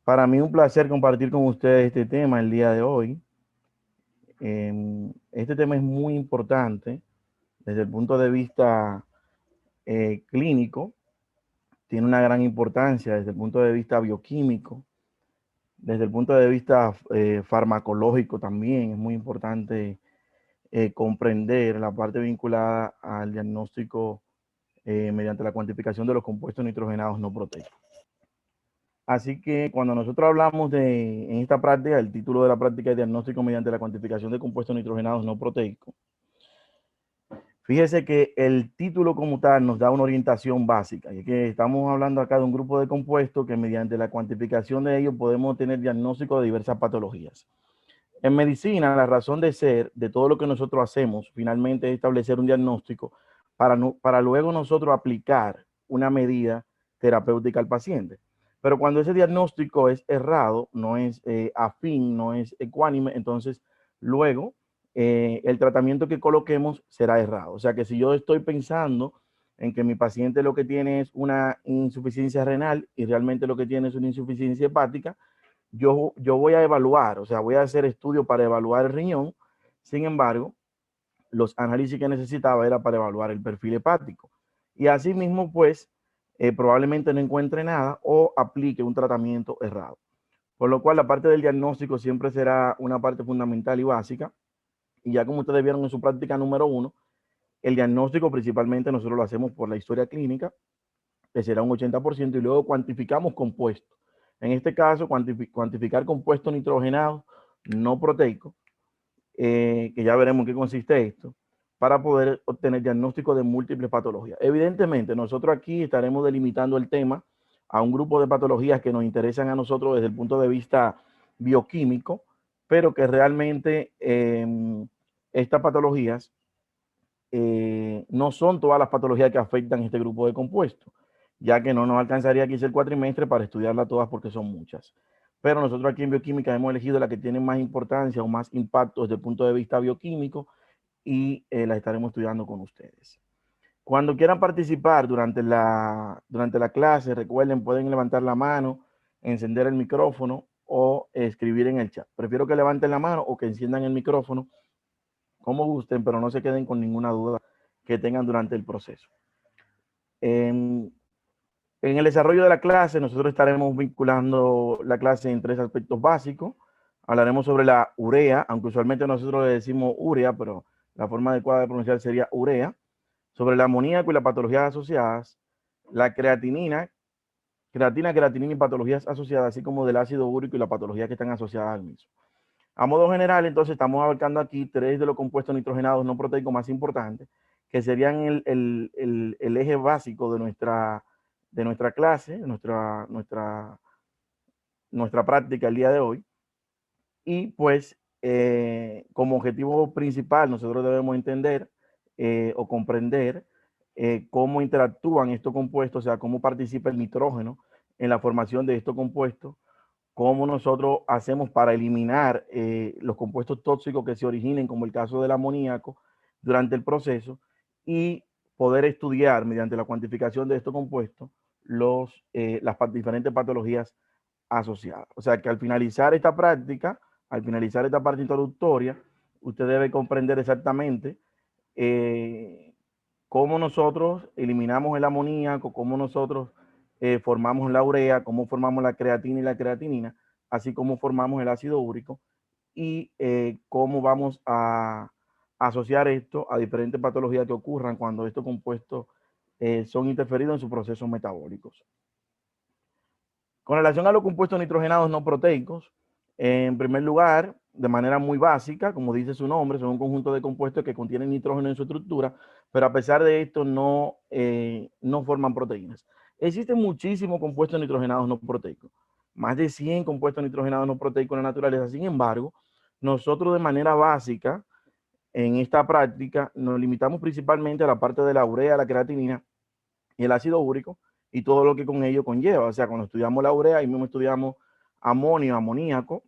Para mí un placer compartir con ustedes este tema el día de hoy. Este tema es muy importante desde el punto de vista clínico, tiene una gran importancia desde el punto de vista bioquímico, desde el punto de vista farmacológico también es muy importante comprender la parte vinculada al diagnóstico mediante la cuantificación de los compuestos nitrogenados no proteicos. Así que cuando nosotros hablamos en esta práctica, el título de la práctica es diagnóstico mediante la cuantificación de compuestos nitrogenados no proteicos. Fíjese que el título como tal nos da una orientación básica, y es que estamos hablando acá de un grupo de compuestos que mediante la cuantificación de ellos podemos tener diagnóstico de diversas patologías. En medicina, la razón de ser de todo lo que nosotros hacemos finalmente es establecer un diagnóstico para luego nosotros aplicar una medida terapéutica al paciente. Pero cuando ese diagnóstico es errado, no es afín, no es ecuánime, entonces luego el tratamiento que coloquemos será errado. O sea que si yo estoy pensando en que mi paciente lo que tiene es una insuficiencia renal y realmente lo que tiene es una insuficiencia hepática, yo voy a evaluar, o sea, voy a hacer estudios para evaluar el riñón. Sin embargo, los análisis que necesitaba era para evaluar el perfil hepático. Y asimismo, pues, probablemente no encuentre nada o aplique un tratamiento errado. Por lo cual, la parte del diagnóstico siempre será una parte fundamental y básica. Y ya como ustedes vieron en su práctica número 1, el diagnóstico principalmente nosotros lo hacemos por la historia clínica, que será un 80%, y luego cuantificamos compuestos. En este caso, cuantificar compuestos nitrogenados no proteicos, que ya veremos en qué consiste esto, para poder obtener diagnóstico de múltiples patologías. Evidentemente, nosotros aquí estaremos delimitando el tema a un grupo de patologías que nos interesan a nosotros desde el punto de vista bioquímico, pero que realmente estas patologías no son todas las patologías que afectan este grupo de compuestos, ya que no nos alcanzaría aquí el cuatrimestre para estudiarlas todas porque son muchas. Pero nosotros aquí en bioquímica hemos elegido la que tiene más importancia o más impacto desde el punto de vista bioquímico y la estaremos estudiando con ustedes. Cuando quieran participar durante la clase, recuerden, pueden levantar la mano, encender el micrófono o escribir en el chat. Prefiero que levanten la mano o que enciendan el micrófono, como gusten, pero no se queden con ninguna duda que tengan durante el proceso. En el desarrollo de la clase, nosotros estaremos vinculando la clase en 3 aspectos básicos. Hablaremos sobre la urea, aunque usualmente nosotros le decimos urea, pero la forma adecuada de pronunciar sería urea. Sobre el amoníaco y las patologías asociadas, la creatinina y patologías asociadas, así como del ácido úrico y las patologías que están asociadas al mismo. A modo general, entonces, estamos abarcando aquí 3 de los compuestos nitrogenados no proteicos más importantes, que serían el eje básico de nuestra clase, nuestra práctica el día de hoy. Y pues, como objetivo principal, nosotros debemos entender o comprender cómo interactúan estos compuestos, o sea, cómo participa el nitrógeno en la formación de estos compuestos, cómo nosotros hacemos para eliminar los compuestos tóxicos que se originen, como el caso del amoníaco, durante el proceso, y poder estudiar mediante la cuantificación de estos compuestos las diferentes patologías asociadas. O sea que al finalizar esta práctica, al finalizar esta parte introductoria, usted debe comprender exactamente eh, cómo nosotros eliminamos el amoníaco, cómo nosotros formamos la urea, cómo formamos la creatina y la creatinina, así como formamos el ácido úrico y cómo vamos a asociar esto a diferentes patologías que ocurran cuando estos compuestos son interferidos en sus procesos metabólicos. Con relación a los compuestos nitrogenados no proteicos, en primer lugar, de manera muy básica, como dice su nombre, son un conjunto de compuestos que contienen nitrógeno en su estructura, pero a pesar de esto no forman proteínas. Existen muchísimos compuestos nitrogenados no proteicos, más de 100 compuestos nitrogenados no proteicos en la naturaleza. Sin embargo, nosotros de manera básica, en esta práctica, nos limitamos principalmente a la parte de la urea, la creatinina y el ácido úrico y todo lo que con ello conlleva. O sea, cuando estudiamos la urea, ahí mismo estudiamos amonio, amoníaco,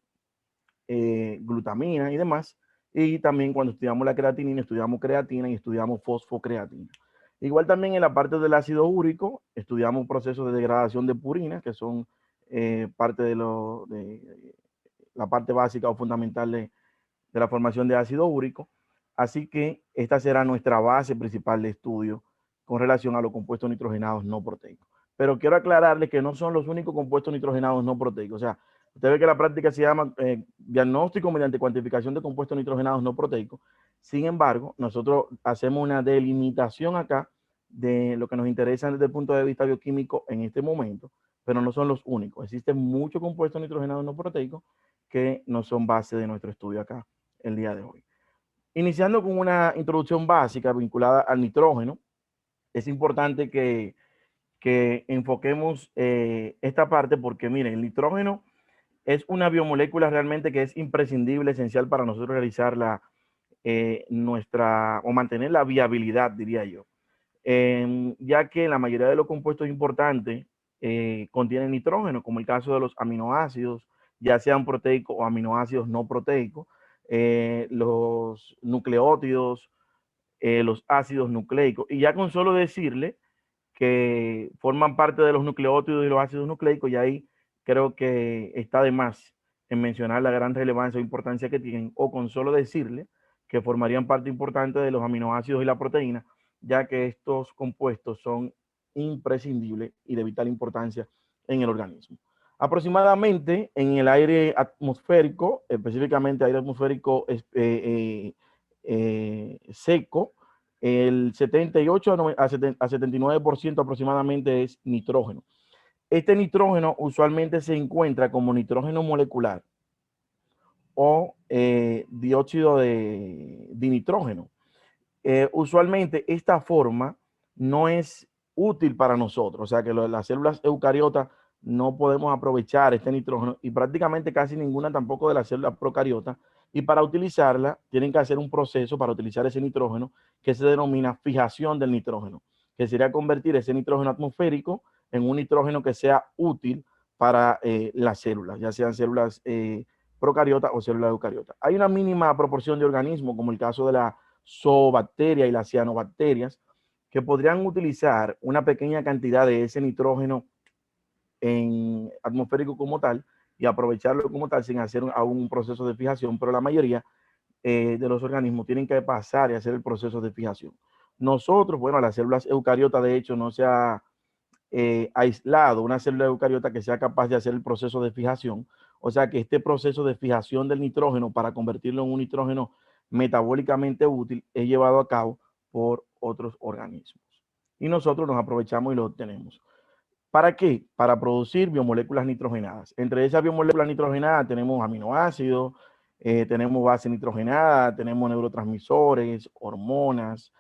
glutamina y demás. Y también cuando estudiamos la creatinina, estudiamos creatina y estudiamos fosfocreatina. Igual también en la parte del ácido úrico, estudiamos procesos de degradación de purinas, que son parte de la parte básica o fundamental de la formación de ácido úrico. Así que esta será nuestra base principal de estudio con relación a los compuestos nitrogenados no proteicos. Pero quiero aclararles que no son los únicos compuestos nitrogenados no proteicos. O sea, usted ve que la práctica se llama diagnóstico mediante cuantificación de compuestos nitrogenados no proteicos. Sin embargo, nosotros hacemos una delimitación acá de lo que nos interesa desde el punto de vista bioquímico en este momento, pero no son los únicos. Existen muchos compuestos nitrogenados no proteicos que no son base de nuestro estudio acá el día de hoy. Iniciando con una introducción básica vinculada al nitrógeno, es importante que enfoquemos esta parte porque, miren, el nitrógeno es una biomolécula realmente que es imprescindible, esencial para nosotros realizar o mantener la viabilidad, diría yo. Ya que la mayoría de los compuestos importantes contienen nitrógeno, como el caso de los aminoácidos, ya sean proteicos o aminoácidos no proteicos, los nucleótidos, los ácidos nucleicos. Y ya con solo decirle que forman parte de los nucleótidos y los ácidos nucleicos, y ahí creo que está de más en mencionar la gran relevancia o importancia que tienen, o con solo decirle que formarían parte importante de los aminoácidos y la proteína, ya que estos compuestos son imprescindibles y de vital importancia en el organismo. Aproximadamente en el aire atmosférico, específicamente aire atmosférico seco, el 78 a 79% aproximadamente es nitrógeno. Este nitrógeno usualmente se encuentra como nitrógeno molecular o dióxido de nitrógeno. Usualmente esta forma no es útil para nosotros, o sea que las células eucariotas no podemos aprovechar este nitrógeno y prácticamente casi ninguna tampoco de las células procariotas, y para utilizarla tienen que hacer un proceso para utilizar ese nitrógeno que se denomina fijación del nitrógeno, que sería convertir ese nitrógeno atmosférico en un nitrógeno que sea útil para las células, ya sean células procariotas o células eucariotas. Hay una mínima proporción de organismos, como el caso de la zoobacterias y las cianobacterias, que podrían utilizar una pequeña cantidad de ese nitrógeno atmosférico como tal y aprovecharlo como tal sin hacer aún un proceso de fijación, pero la mayoría de los organismos tienen que pasar y hacer el proceso de fijación. Nosotros, bueno, las células eucariotas de hecho no se ha aislado una célula eucariota que sea capaz de hacer el proceso de fijación, o sea que este proceso de fijación del nitrógeno para convertirlo en un nitrógeno metabólicamente útil es llevado a cabo por otros organismos. Y nosotros nos aprovechamos y lo obtenemos. ¿Para qué? Para producir biomoléculas nitrogenadas. Entre esas biomoléculas nitrogenadas tenemos aminoácidos, tenemos base nitrogenada, tenemos neurotransmisores, hormonas,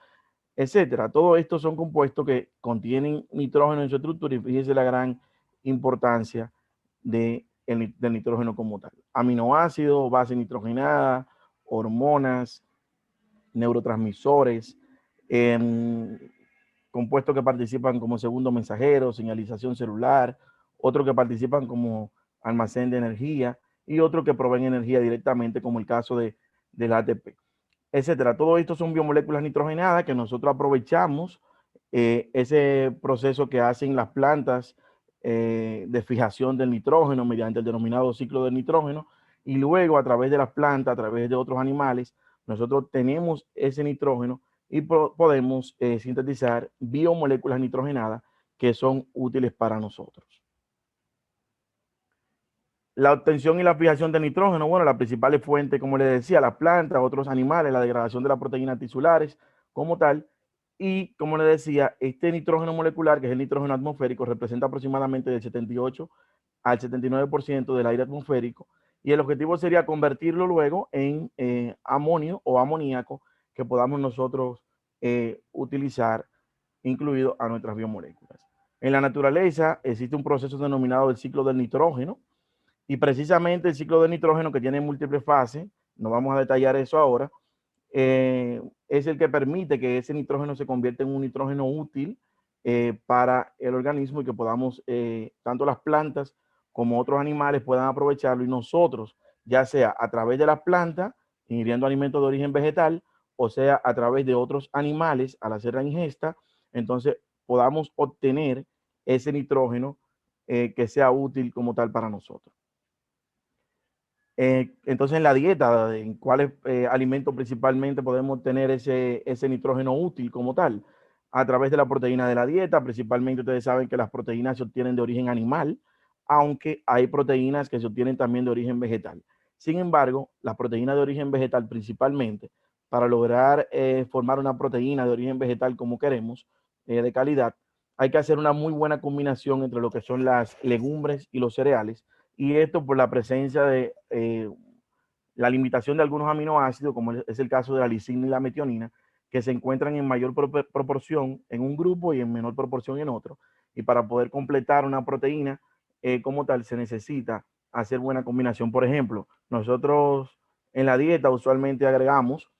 etcétera. Todo esto son compuestos que contienen nitrógeno en su estructura y fíjese la gran importancia del nitrógeno como tal. Aminoácidos, base nitrogenada, hormonas, neurotransmisores, compuestos que participan como segundo mensajero, señalización celular, otros que participan como almacén de energía y otros que proveen energía directamente, como el caso del ATP, etcétera. Todo esto son biomoléculas nitrogenadas que nosotros aprovechamos ese proceso que hacen las plantas de fijación del nitrógeno mediante el denominado ciclo del nitrógeno, y luego a través de las plantas, a través de otros animales, nosotros tenemos ese nitrógeno y podemos sintetizar biomoléculas nitrogenadas que son útiles para nosotros. La obtención y la fijación de nitrógeno, bueno, las principales fuentes, como les decía, las plantas, otros animales, la degradación de las proteínas tisulares como tal. Y como les decía, este nitrógeno molecular, que es el nitrógeno atmosférico, representa aproximadamente del 78 al 79% del aire atmosférico. Y el objetivo sería convertirlo luego en amonio o amoníaco que podamos nosotros utilizar, incluido a nuestras biomoléculas. En la naturaleza existe un proceso denominado el ciclo del nitrógeno, y precisamente el ciclo de nitrógeno, que tiene múltiples fases, no vamos a detallar eso ahora, es el que permite que ese nitrógeno se convierta en un nitrógeno útil para el organismo y que podamos, tanto las plantas como otros animales puedan aprovecharlo, y nosotros, ya sea a través de las plantas, ingiriendo alimentos de origen vegetal, o sea a través de otros animales al hacer la ingesta, entonces podamos obtener ese nitrógeno que sea útil como tal para nosotros. Entonces, en la dieta, ¿en cuáles alimentos principalmente podemos tener ese nitrógeno útil como tal? A través de la proteína de la dieta. Principalmente ustedes saben que las proteínas se obtienen de origen animal, aunque hay proteínas que se obtienen también de origen vegetal. Sin embargo, las proteínas de origen vegetal principalmente, para lograr formar una proteína de origen vegetal como queremos, de calidad, hay que hacer una muy buena combinación entre lo que son las legumbres y los cereales, y esto por la presencia de la limitación de algunos aminoácidos, como es el caso de la lisina y la metionina, que se encuentran en mayor proporción en un grupo y en menor proporción en otro. Y para poder completar una proteína como tal, se necesita hacer buena combinación. Por ejemplo, nosotros en la dieta usualmente agregamos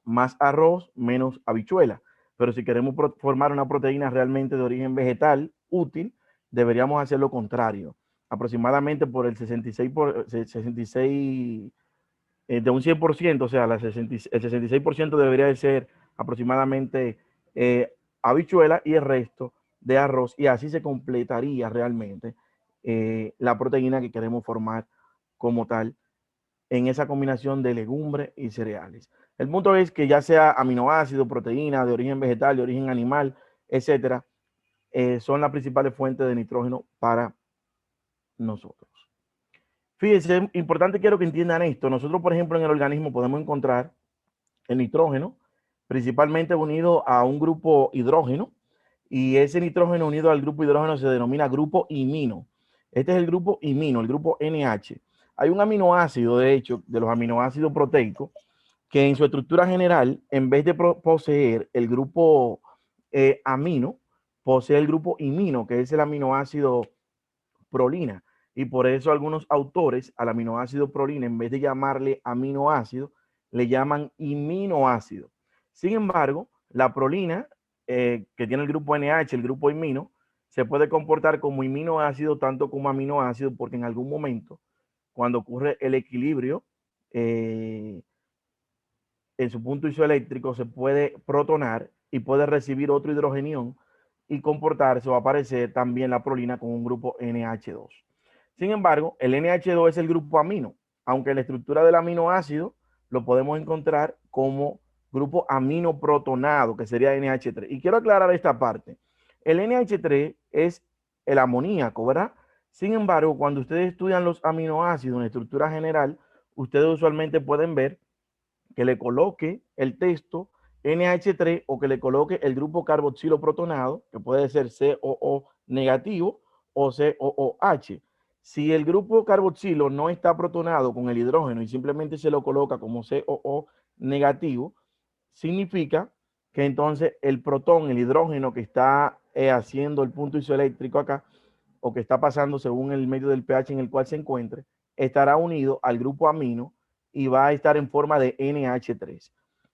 más arroz, menos habichuela. Pero si queremos formar una proteína realmente de origen vegetal útil, deberíamos hacer lo contrario. Aproximadamente por el 66 de un 100%, o sea, el 66% debería de ser aproximadamente habichuela y el resto de arroz, y así se completaría realmente la proteína que queremos formar como tal en esa combinación de legumbres y cereales. El punto es que ya sea aminoácido, proteína de origen vegetal, de origen animal, etcétera, son las principales fuentes de nitrógeno para nosotros. Fíjense, es importante, quiero que entiendan esto. Nosotros, por ejemplo, en el organismo podemos encontrar el nitrógeno principalmente unido a un grupo hidrógeno, y ese nitrógeno unido al grupo hidrógeno se denomina grupo imino. Este es el grupo imino, el grupo NH. Hay un aminoácido, de hecho, de los aminoácidos proteicos, que en su estructura general, en vez de poseer el grupo amino, posee el grupo imino, que es el aminoácido prolina. Y por eso algunos autores al aminoácido prolina, en vez de llamarle aminoácido, le llaman iminoácido. Sin embargo, la prolina, que tiene el grupo NH, el grupo imino, se puede comportar como iminoácido tanto como aminoácido, porque en algún momento, cuando ocurre el equilibrio en su punto isoeléctrico, se puede protonar y puede recibir otro hidrogenión y comportarse o aparecer también la prolina con un grupo NH2. Sin embargo, el NH2 es el grupo amino, aunque la estructura del aminoácido lo podemos encontrar como grupo amino protonado, que sería NH3. Y quiero aclarar esta parte. El NH3 es el amoníaco, ¿verdad? Sin embargo, cuando ustedes estudian los aminoácidos en estructura general, ustedes usualmente pueden ver que le coloque el texto NH3 o que le coloque el grupo carboxilo protonado, que puede ser COO negativo o COOH. Si el grupo carboxilo no está protonado con el hidrógeno y simplemente se lo coloca como COO negativo, significa que entonces el protón, el hidrógeno que está haciendo el punto isoeléctrico acá, o que está pasando según el medio del pH en el cual se encuentre, estará unido al grupo amino y va a estar en forma de NH3.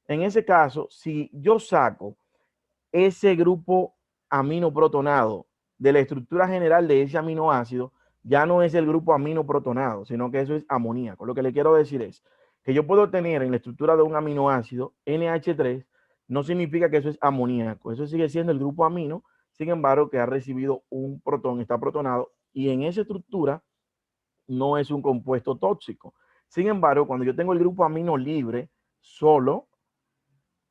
En ese caso, si yo saco ese grupo amino protonado de la estructura general de ese aminoácido, ya no es el grupo amino protonado, sino que eso es amoníaco. Lo que le quiero decir es que yo puedo tener en la estructura de un aminoácido NH3, no significa que eso es amoníaco, eso sigue siendo el grupo amino, sin embargo, que ha recibido un protón, está protonado, y en esa estructura no es un compuesto tóxico. Sin embargo, cuando yo tengo el grupo amino libre solo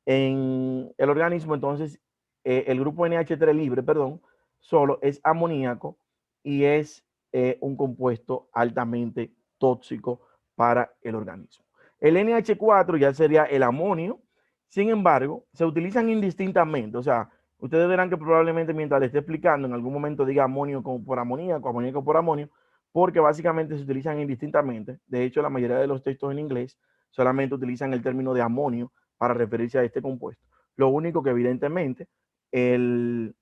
en el organismo, entonces el grupo NH3 libre, perdón, solo es amoníaco y es un compuesto altamente tóxico para el organismo. El NH4 ya sería el amonio. Sin embargo, se utilizan indistintamente. O sea, ustedes verán que probablemente mientras les esté explicando, en algún momento diga amonio como por amoníaco, amoníaco por amonio, porque básicamente se utilizan indistintamente. De hecho, la mayoría de los textos en inglés solamente utilizan el término de amonio para referirse a este compuesto. Lo único que evidentemente el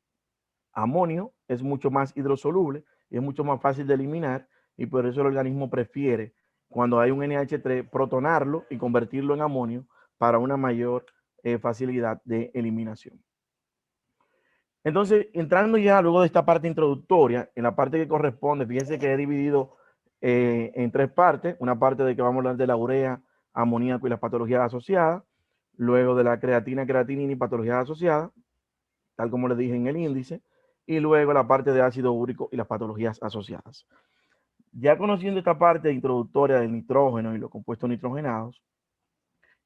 amonio es mucho más hidrosoluble y es mucho más fácil de eliminar, y por eso el organismo prefiere, cuando hay un NH3, protonarlo y convertirlo en amonio para una mayor facilidad de eliminación. Entonces, entrando ya luego de esta parte introductoria, en la parte que corresponde, fíjense que he dividido en tres partes. Una parte de que vamos a hablar de la urea, amoníaco y las patologías asociadas. Luego de la creatina, creatinina y patologías asociadas, tal como les dije en el índice. y luego la parte de ácido úrico y las patologías asociadas. Ya conociendo esta parte introductoria del nitrógeno y los compuestos nitrogenados,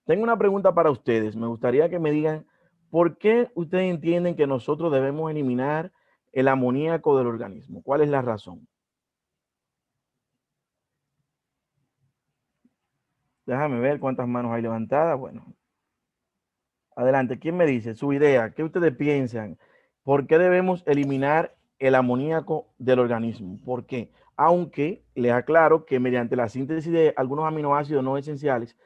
tengo una pregunta para ustedes. Me gustaría que me digan por qué ustedes entienden que nosotros debemos eliminar el amoníaco del organismo. ¿Cuál es la razón? Déjame ver cuántas manos hay levantadas. Bueno, adelante. ¿Quién me dice su idea? ¿Qué ustedes piensan? ¿Por qué debemos eliminar el amoníaco del organismo? ¿Por qué? Aunque les aclaro que mediante la síntesis de algunos aminoácidos no esenciales,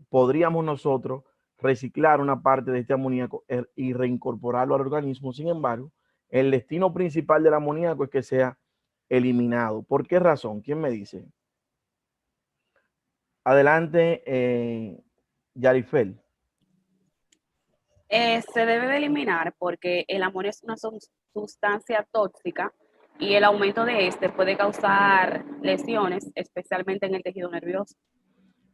podríamos nosotros reciclar una parte de este amoníaco y reincorporarlo al organismo. Sin embargo, el destino principal del amoníaco es que sea eliminado. ¿Por qué razón? ¿Quién me dice? Adelante, Yarifel. Se debe de eliminar porque el amonio es una sustancia tóxica y el aumento de este puede causar lesiones, especialmente en el tejido nervioso.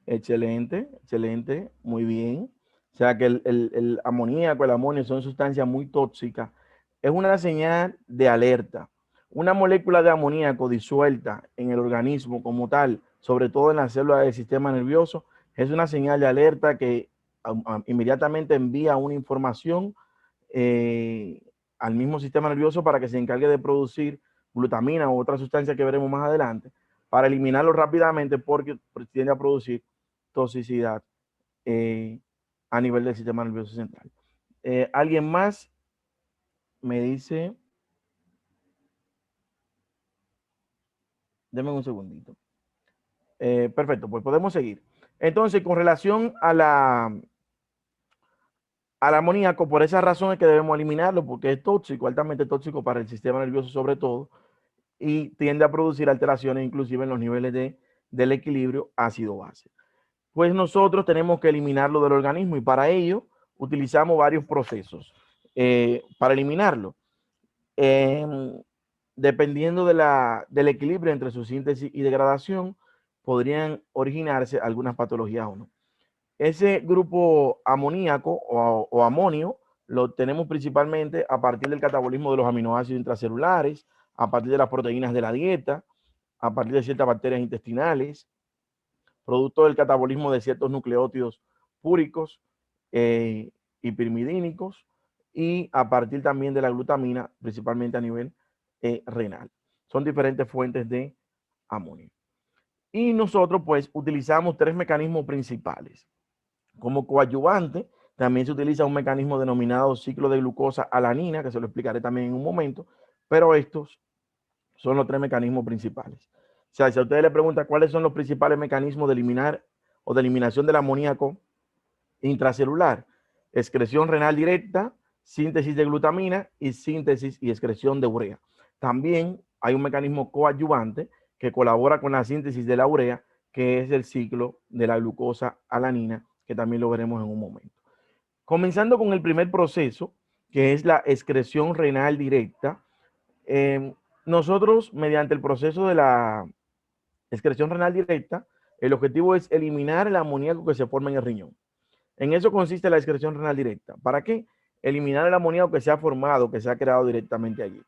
Excelente, excelente, muy bien. O sea que el amoníaco, el amonio son sustancias muy tóxicas. Es una señal de alerta. Una molécula de amoníaco disuelta en el organismo como tal, sobre todo en las células del sistema nervioso, es una señal de alerta que inmediatamente envía una información eh, al mismo sistema nervioso para que se encargue de producir glutamina u otra sustancia que veremos más adelante, para eliminarlo rápidamente porque tiende a producir toxicidad eh, a nivel del sistema nervioso central. ¿Alguien más me dice? Denme un segundito. Perfecto, pues podemos seguir. Entonces, con relación al amoníaco, por esa razón es que debemos eliminarlo, porque es tóxico, altamente tóxico para el sistema nervioso sobre todo, y tiende a producir alteraciones inclusive en los niveles del equilibrio ácido-base. Pues nosotros tenemos que eliminarlo del organismo y para ello utilizamos varios procesos para eliminarlo. Eh, Dependiendo del equilibrio entre su síntesis y degradación, podrían originarse algunas patologías o no. Ese grupo amoníaco o amonio lo tenemos principalmente a partir del catabolismo de los aminoácidos intracelulares, a partir de las proteínas de la dieta, a partir de ciertas bacterias intestinales, producto del catabolismo de ciertos nucleótidos púricos y pirimidínicos, y a partir también de la glutamina, principalmente a nivel renal. Son diferentes fuentes de amonio. Y nosotros pues utilizamos tres mecanismos principales. Como coadyuvante, también se utiliza un mecanismo denominado ciclo de glucosa alanina, que se lo explicaré también en un momento, pero estos son los tres mecanismos principales. O sea, si a ustedes le preguntan cuáles son los principales mecanismos de eliminar o de eliminación del amoníaco intracelular, excreción renal directa, síntesis de glutamina y síntesis y excreción de urea. También hay un mecanismo coadyuvante que colabora con la síntesis de la urea, que es el ciclo de la glucosa alanina, que también lo veremos en un momento. Comenzando con el primer proceso, que es la excreción renal directa, eh, nosotros, mediante el proceso de la excreción renal directa, el objetivo es eliminar el amoníaco que se forma en el riñón. En eso consiste la excreción renal directa. ¿Para qué? Eliminar el amoníaco que se ha formado, que se ha creado directamente allí.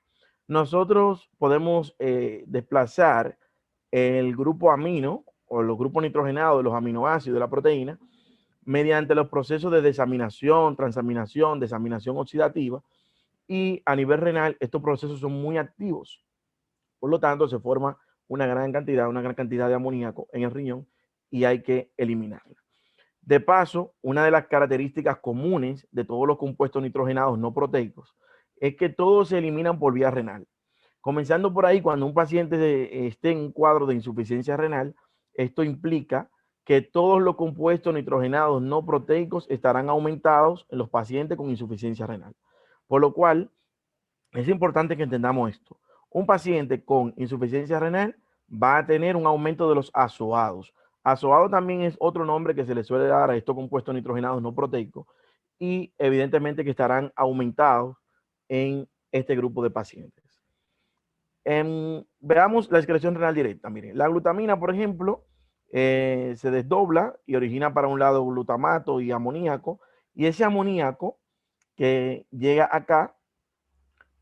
Nosotros podemos desplazar el grupo amino o los grupos nitrogenados de los aminoácidos de la proteína mediante los procesos de desaminación, transaminación, desaminación oxidativa, y a nivel renal estos procesos son muy activos. Por lo tanto, se forma una gran cantidad de amoníaco en el riñón y hay que eliminarla. De paso, una de las características comunes de todos los compuestos nitrogenados no proteicos es que todos se eliminan por vía renal. Comenzando por ahí, cuando un paciente esté en un cuadro de insuficiencia renal, esto implica que todos los compuestos nitrogenados no proteicos estarán aumentados en los pacientes con insuficiencia renal. Por lo cual, es importante que entendamos esto. Un paciente con insuficiencia renal va a tener un aumento de los azoados. Azoado también es otro nombre que se le suele dar a estos compuestos nitrogenados no proteicos y evidentemente que estarán aumentados en este grupo de pacientes. Veamos la excreción renal directa. Miren, la glutamina, por ejemplo, se desdobla y origina para un lado glutamato y amoníaco, y ese amoníaco que llega acá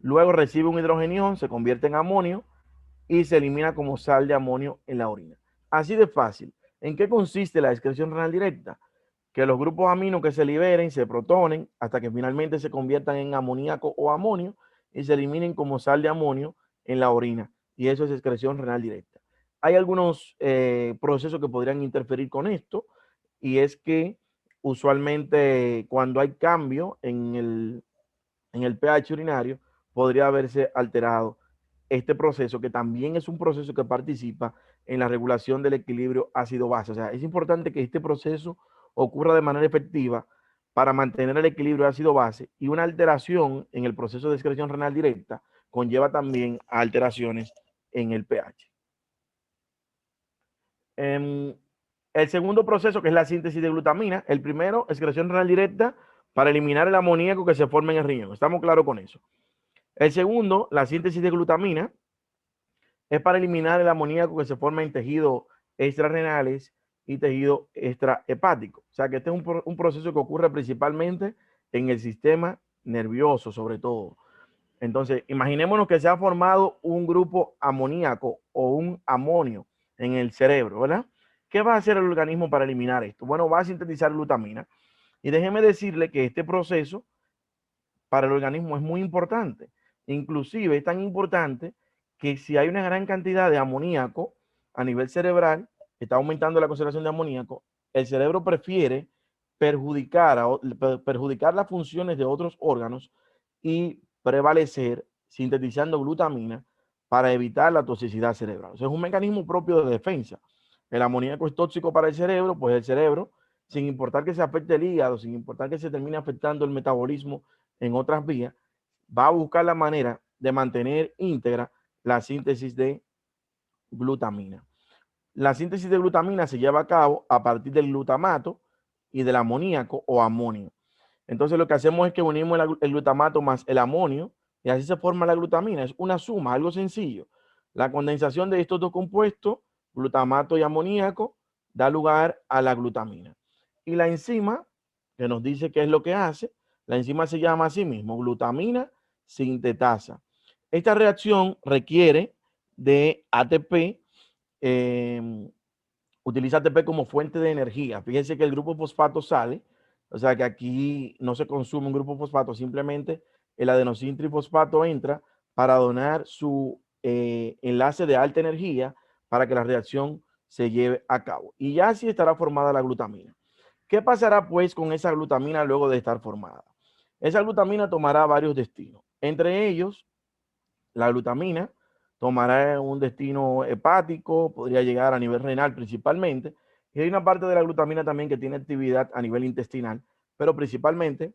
luego recibe un hidrogenión, se convierte en amonio y se elimina como sal de amonio en la orina. Así de fácil. ¿En qué consiste la excreción renal directa? Que los grupos aminos que se liberen se protonen hasta que finalmente se conviertan en amoníaco o amonio y se eliminen como sal de amonio en la orina. Y eso es excreción renal directa. Hay algunos procesos que podrían interferir con esto, y es que usualmente cuando hay cambio en el pH urinario, podría haberse alterado este proceso, que también es un proceso que participa en la regulación del equilibrio ácido-base. O sea, es importante que este proceso ocurra de manera efectiva para mantener el equilibrio ácido-base, y una alteración en el proceso de excreción renal directa conlleva también a alteraciones en el pH. El segundo proceso, que es la síntesis de glutamina. El primero, excreción renal directa para eliminar el amoníaco que se forma en el riñón. ¿Estamos claros con eso? El segundo, la síntesis de glutamina, es para eliminar el amoníaco que se forma en tejidos extrarrenales y tejido extrahepático. O sea que este es un proceso que ocurre principalmente en el sistema nervioso, sobre todo. Entonces, imaginémonos que se ha formado un grupo amoníaco o un amonio en el cerebro, ¿verdad? ¿Qué va a hacer el organismo para eliminar esto? Bueno, va a sintetizar glutamina. Y déjeme decirle que este proceso para el organismo es muy importante. Inclusive es tan importante que si hay una gran cantidad de amoníaco a nivel cerebral, está aumentando la concentración de amoníaco, el cerebro prefiere perjudicar las funciones de otros órganos y prevalecer sintetizando glutamina para evitar la toxicidad cerebral. O sea, es un mecanismo propio de defensa. El amoníaco es tóxico para el cerebro, pues el cerebro, sin importar que se afecte el hígado, sin importar que se termine afectando el metabolismo en otras vías, va a buscar la manera de mantener íntegra la síntesis de glutamina. La síntesis de glutamina se lleva a cabo a partir del glutamato y del amoníaco o amonio. Entonces lo que hacemos es que unimos el glutamato más el amonio y así se forma la glutamina. Es una suma, algo sencillo. La condensación de estos dos compuestos, glutamato y amoníaco, da lugar a la glutamina. Y la enzima, que nos dice qué es lo que hace, la enzima se llama así mismo, glutamina sintetasa. Esta reacción requiere de ATP, eh, utiliza ATP como fuente de energía. Fíjense que el grupo fosfato sale, o sea que aquí no se consume un grupo fosfato, simplemente el adenosín trifosfato entra para donar su enlace de alta energía para que la reacción se lleve a cabo. Y ya así estará formada la glutamina. ¿Qué pasará pues con esa glutamina luego de estar formada? Esa glutamina tomará varios destinos. Entre ellos, la glutamina tomará un destino hepático, podría llegar a nivel renal principalmente, y hay una parte de la glutamina también que tiene actividad a nivel intestinal, pero principalmente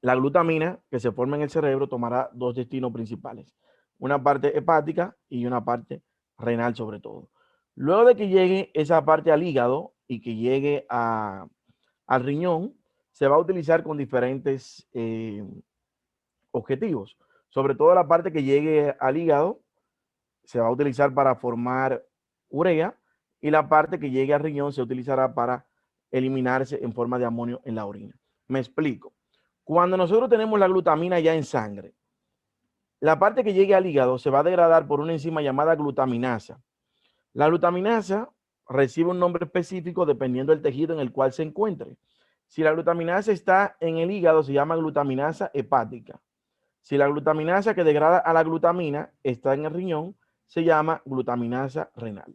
la glutamina que se forma en el cerebro tomará dos destinos principales, una parte hepática y una parte renal sobre todo. Luego de que llegue esa parte al hígado y que llegue al riñón, se va a utilizar con diferentes objetivos. Sobre todo la parte que llegue al hígado se va a utilizar para formar urea, y la parte que llegue al riñón se utilizará para eliminarse en forma de amonio en la orina. Me explico. Cuando nosotros tenemos la glutamina ya en sangre, la parte que llegue al hígado se va a degradar por una enzima llamada glutaminasa. La glutaminasa recibe un nombre específico dependiendo del tejido en el cual se encuentre. Si la glutaminasa está en el hígado, se llama glutaminasa hepática. Si la glutaminasa que degrada a la glutamina está en el riñón, se llama glutaminasa renal.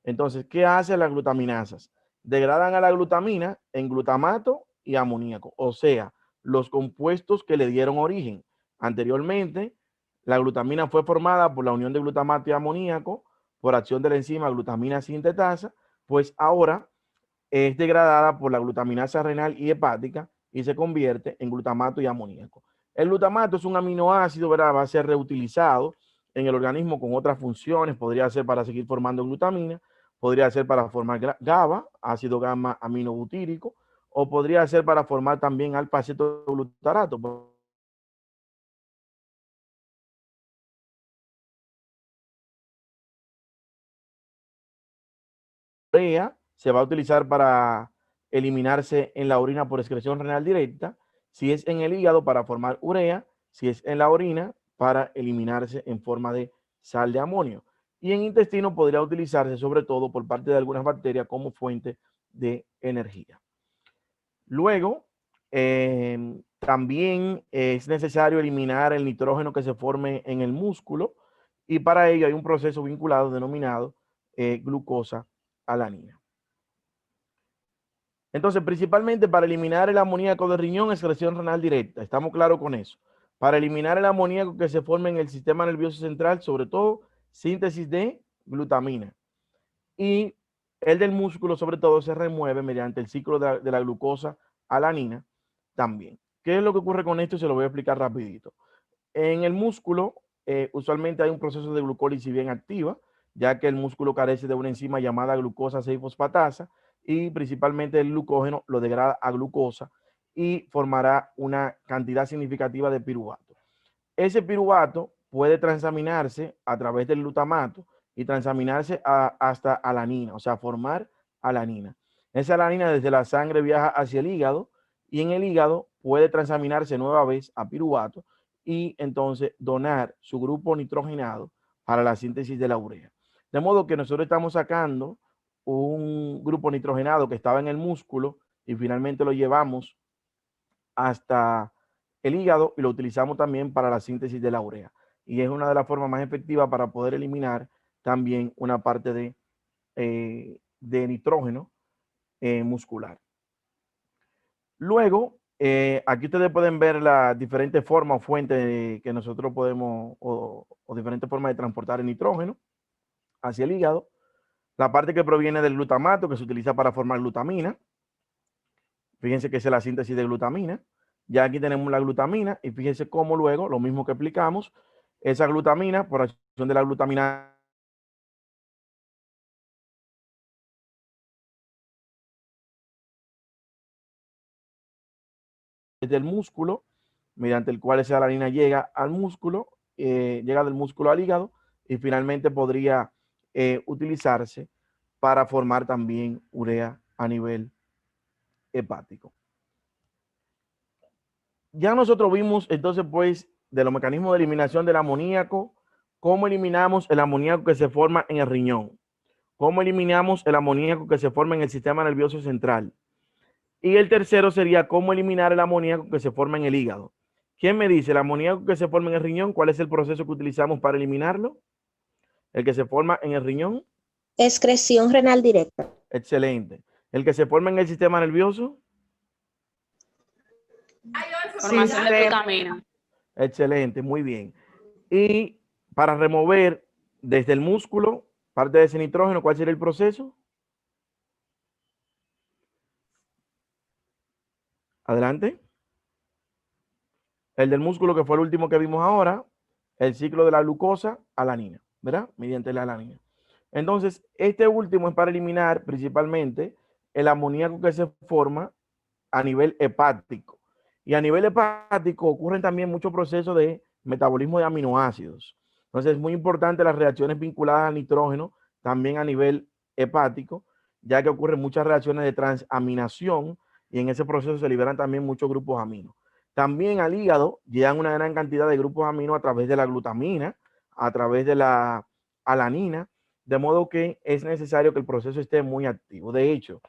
Entonces, ¿qué hacen las glutaminasas? Degradan a la glutamina en glutamato y amoníaco, o sea, los compuestos que le dieron origen. Anteriormente, la glutamina fue formada por la unión de glutamato y amoníaco por acción de la enzima glutamina sintetasa, pues ahora es degradada por la glutaminasa renal y hepática y se convierte en glutamato y amoníaco. El glutamato es un aminoácido, ¿verdad? Va a ser reutilizado en el organismo con otras funciones. Podría ser para seguir formando glutamina, podría ser para formar GABA, ácido gamma aminobutírico, o podría ser para formar también alfa-acetoglutarato. Se va a utilizar para eliminarse en la orina por excreción renal directa. Si es en el hígado, para formar urea. Si es en la orina, para eliminarse en forma de sal de amonio. Y en intestino podría utilizarse sobre todo por parte de algunas bacterias como fuente de energía. Luego, también es necesario eliminar el nitrógeno que se forme en el músculo y para ello hay un proceso vinculado denominado glucosa alanina. Entonces, principalmente para eliminar el amoníaco de riñón, excreción renal directa. Estamos claros con eso. Para eliminar el amoníaco que se forma en el sistema nervioso central, sobre todo, síntesis de glutamina. Y el del músculo, sobre todo, se remueve mediante el ciclo de la glucosa alanina también. ¿Qué es lo que ocurre con esto? Se lo voy a explicar rapidito. En el músculo, usualmente hay un proceso de glucólisis bien activa, ya que el músculo carece de una enzima llamada glucosa 6-fosfatasa y principalmente el glucógeno lo degrada a glucosa y formará una cantidad significativa de piruvato. Ese piruvato puede transaminarse a través del glutamato y transaminarse hasta alanina, o sea, formar alanina. Esa alanina desde la sangre viaja hacia el hígado y en el hígado puede transaminarse nueva vez a piruvato y entonces donar su grupo nitrogenado para la síntesis de la urea. De modo que nosotros estamos sacando un grupo nitrogenado que estaba en el músculo y finalmente lo llevamos hasta el hígado y lo utilizamos también para la síntesis de la urea. Y es una de las formas más efectivas para poder eliminar también una parte de nitrógeno muscular. Luego, aquí ustedes pueden ver las diferentes formas o fuentes que nosotros podemos, o diferentes formas de transportar el nitrógeno hacia el hígado. La parte que proviene del glutamato, que se utiliza para formar glutamina. Fíjense que es la síntesis de glutamina. Ya aquí tenemos la glutamina y fíjense cómo luego, lo mismo que explicamos, esa glutamina, por acción de la glutamina del músculo, mediante el cual esa alanina llega al músculo, llega del músculo al hígado y finalmente podría utilizarse para formar también urea a nivel hepático. Ya nosotros vimos entonces pues de los mecanismos de eliminación del amoníaco, cómo eliminamos el amoníaco que se forma en el riñón, cómo eliminamos el amoníaco que se forma en el sistema nervioso central. Y el tercero sería cómo eliminar el amoníaco que se forma en el hígado. ¿Quién me dice el amoníaco que se forma en el riñón? ¿Cuál es el proceso que utilizamos para eliminarlo? El que se forma en el riñón. Excreción renal directa. Excelente. El que se forma en el sistema nervioso. Formación de glutamina. Excelente, muy bien. Y para remover desde el músculo parte de ese nitrógeno, ¿cuál sería el proceso? Adelante. El del músculo, que fue el último que vimos ahora, el ciclo de la glucosa alanina, ¿verdad? Mediante la alanina. Entonces, este último es para eliminar principalmente el amoníaco que se forma a nivel hepático. Y a nivel hepático ocurren también muchos procesos de metabolismo de aminoácidos. Entonces, es muy importante las reacciones vinculadas al nitrógeno también a nivel hepático, ya que ocurren muchas reacciones de transaminación y en ese proceso se liberan también muchos grupos aminos. También al hígado llegan una gran cantidad de grupos aminos a través de la glutamina, a través de la alanina, de modo que es necesario que el proceso esté muy activo. De hecho,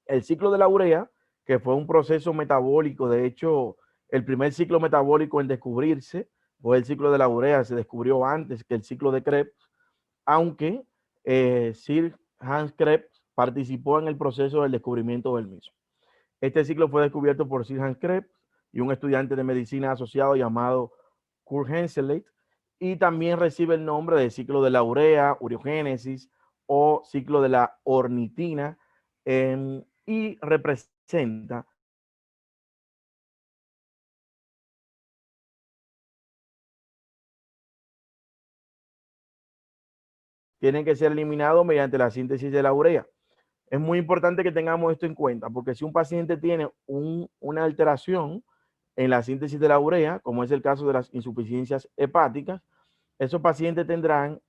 el ciclo de la urea, que fue un proceso metabólico, de hecho, el primer ciclo metabólico en descubrirse fue el ciclo de la urea, se descubrió antes que el ciclo de Krebs, aunque Sir Hans Krebs participó en el proceso del descubrimiento del mismo. Este ciclo fue descubierto por Sir Hans Krebs y un estudiante de medicina asociado llamado Kurt Henseleit, y también recibe el nombre de ciclo de la urea, ureogénesis o ciclo de la ornitina, y representa tienen que ser eliminados mediante la síntesis de la urea. Es muy importante que tengamos esto en cuenta, porque si un paciente tiene una alteración en la síntesis de la urea, como es el caso de las insuficiencias hepáticas, esos pacientes tendrán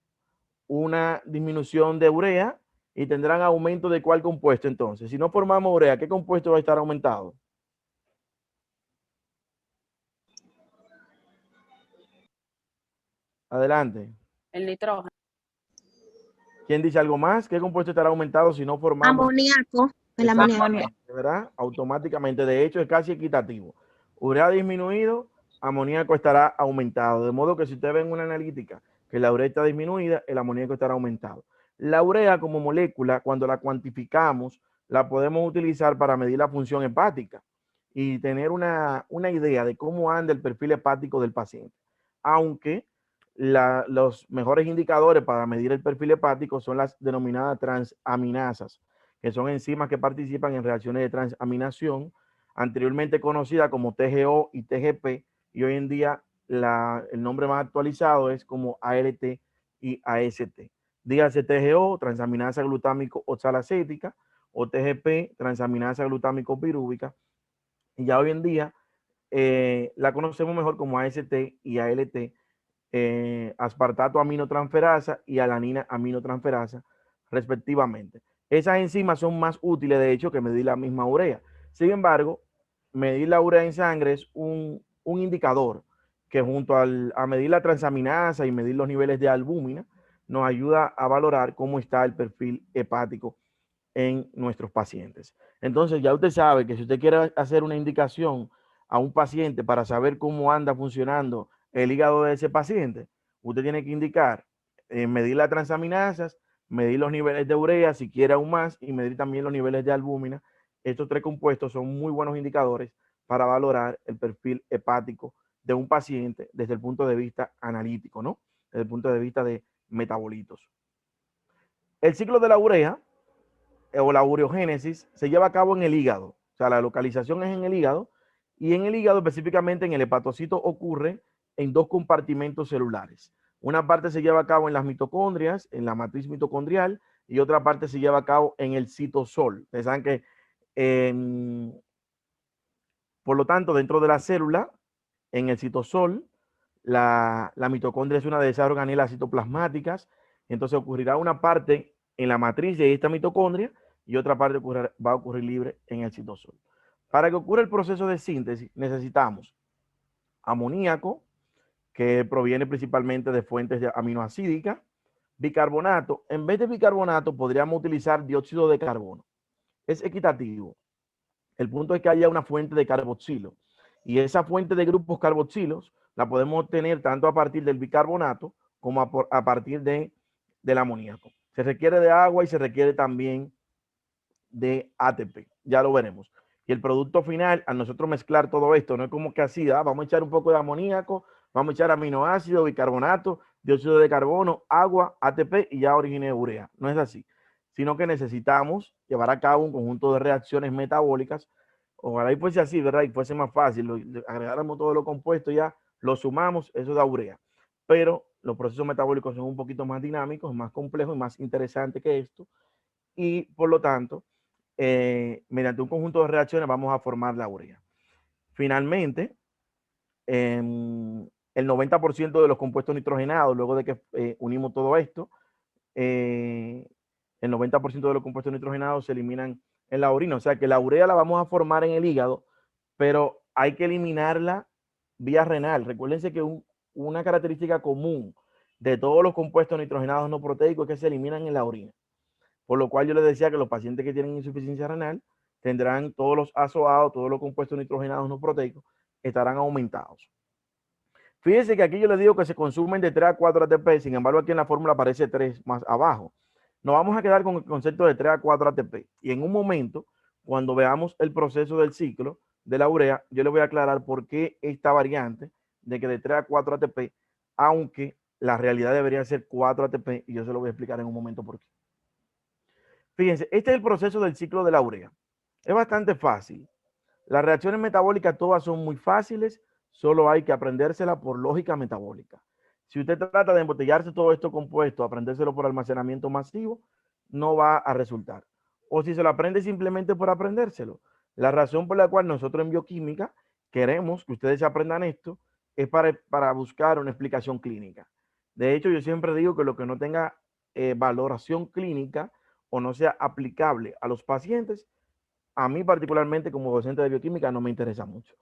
una disminución de urea y tendrán aumento de cuál compuesto entonces. Si no formamos urea, ¿qué compuesto va a estar aumentado? Adelante. El nitrógeno. ¿Quién dice algo más? ¿Qué compuesto estará aumentado si no formamos? Amoníaco. El amoníaco. Exactamente, ¿verdad? Automáticamente. De hecho, es casi equitativo. Urea disminuido, amoníaco estará aumentado. De modo que si usted ve en una analítica que la urea está disminuida, el amoníaco estará aumentado. La urea como molécula, cuando la cuantificamos, la podemos utilizar para medir la función hepática y tener una idea de cómo anda el perfil hepático del paciente. Aunque los mejores indicadores para medir el perfil hepático son las denominadas transaminasas, que son enzimas que participan en reacciones de transaminación, anteriormente conocida como TGO y TGP, y hoy en día el nombre más actualizado es como ALT y AST. Dígase TGO, transaminasa glutámico oxalacética, o TGP, transaminasa glutámico pirúvica, y ya hoy en día la conocemos mejor como AST y ALT, aspartato aminotransferasa y alanina aminotransferasa, respectivamente. Esas enzimas son más útiles, de hecho, que medir la misma urea. Sin embargo, medir la urea en sangre es un indicador que junto a medir la transaminasa y medir los niveles de albúmina, nos ayuda a valorar cómo está el perfil hepático en nuestros pacientes. Entonces, ya usted sabe que si usted quiere hacer una indicación a un paciente para saber cómo anda funcionando el hígado de ese paciente, usted tiene que indicar, medir las transaminasas, medir los niveles de urea, si quiere aún más, y medir también los niveles de albúmina. Estos tres compuestos son muy buenos indicadores para valorar el perfil hepático de un paciente desde el punto de vista analítico, ¿no? Desde el punto de vista de metabolitos. El ciclo de la urea o la ureogénesis se lleva a cabo en el hígado. O sea, la localización es en el hígado, y en el hígado, específicamente en el hepatocito, ocurre en dos compartimentos celulares. Una parte se lleva a cabo en las mitocondrias, en la matriz mitocondrial, y otra parte se lleva a cabo en el citosol. Ustedes saben que, por lo tanto, dentro de la célula, en el citosol, la mitocondria es una de esas organelas citoplasmáticas. Entonces ocurrirá una parte en la matriz de esta mitocondria y otra parte va a ocurrir libre en el citosol. Para que ocurra el proceso de síntesis necesitamos amoníaco, que proviene principalmente de fuentes de aminoacídicas, bicarbonato. En vez de bicarbonato podríamos utilizar dióxido de carbono. Es equitativo. El punto es que haya una fuente de carboxilo, y esa fuente de grupos carboxilos la podemos obtener tanto a partir del bicarbonato como a partir del amoníaco. Se requiere de agua y se requiere también de ATP, ya lo veremos. Y el producto final, al nosotros mezclar todo esto, no es como que así, vamos a echar un poco de amoníaco, vamos a echar aminoácido, bicarbonato, dióxido de carbono, agua, ATP y ya originé urea. No es así, sino que necesitamos llevar a cabo un conjunto de reacciones metabólicas. Ojalá y fuese así, ¿verdad? Y fuese más fácil, agregáramos todo lo compuesto, ya lo sumamos, eso da urea. Pero los procesos metabólicos son un poquito más dinámicos, más complejos y más interesantes que esto. Y por lo tanto, mediante un conjunto de reacciones vamos a formar la urea. Finalmente, el 90% de los compuestos nitrogenados, luego de que unimos todo esto, el 90% de los compuestos nitrogenados se eliminan en la orina. O sea que la urea la vamos a formar en el hígado, pero hay que eliminarla vía renal. Recuérdense que una característica común de todos los compuestos nitrogenados no proteicos es que se eliminan en la orina. Por lo cual yo les decía que los pacientes que tienen insuficiencia renal tendrán todos los ASOAdos, todos los compuestos nitrogenados no proteicos, estarán aumentados. Fíjense que aquí yo les digo que se consumen de 3 a 4 ATP, sin embargo aquí en la fórmula aparece 3 más abajo. Nos vamos a quedar con el concepto de 3 a 4 ATP. Y en un momento, cuando veamos el proceso del ciclo de la urea, yo les voy a aclarar por qué esta variante de que de 3 a 4 ATP, aunque la realidad debería ser 4 ATP, y yo se lo voy a explicar en un momento por qué. Fíjense, este es el proceso del ciclo de la urea. Es bastante fácil. Las reacciones metabólicas todas son muy fáciles, solo hay que aprendérsela por lógica metabólica. Si usted trata de embotellarse todo esto compuesto, aprendérselo por almacenamiento masivo, no va a resultar. O si se lo aprende simplemente por aprendérselo. La razón por la cual nosotros en bioquímica queremos que ustedes aprendan esto es para buscar una explicación clínica. De hecho, yo siempre digo que lo que no tenga valoración clínica o no sea aplicable a los pacientes, a mí particularmente como docente de bioquímica no me interesa mucho.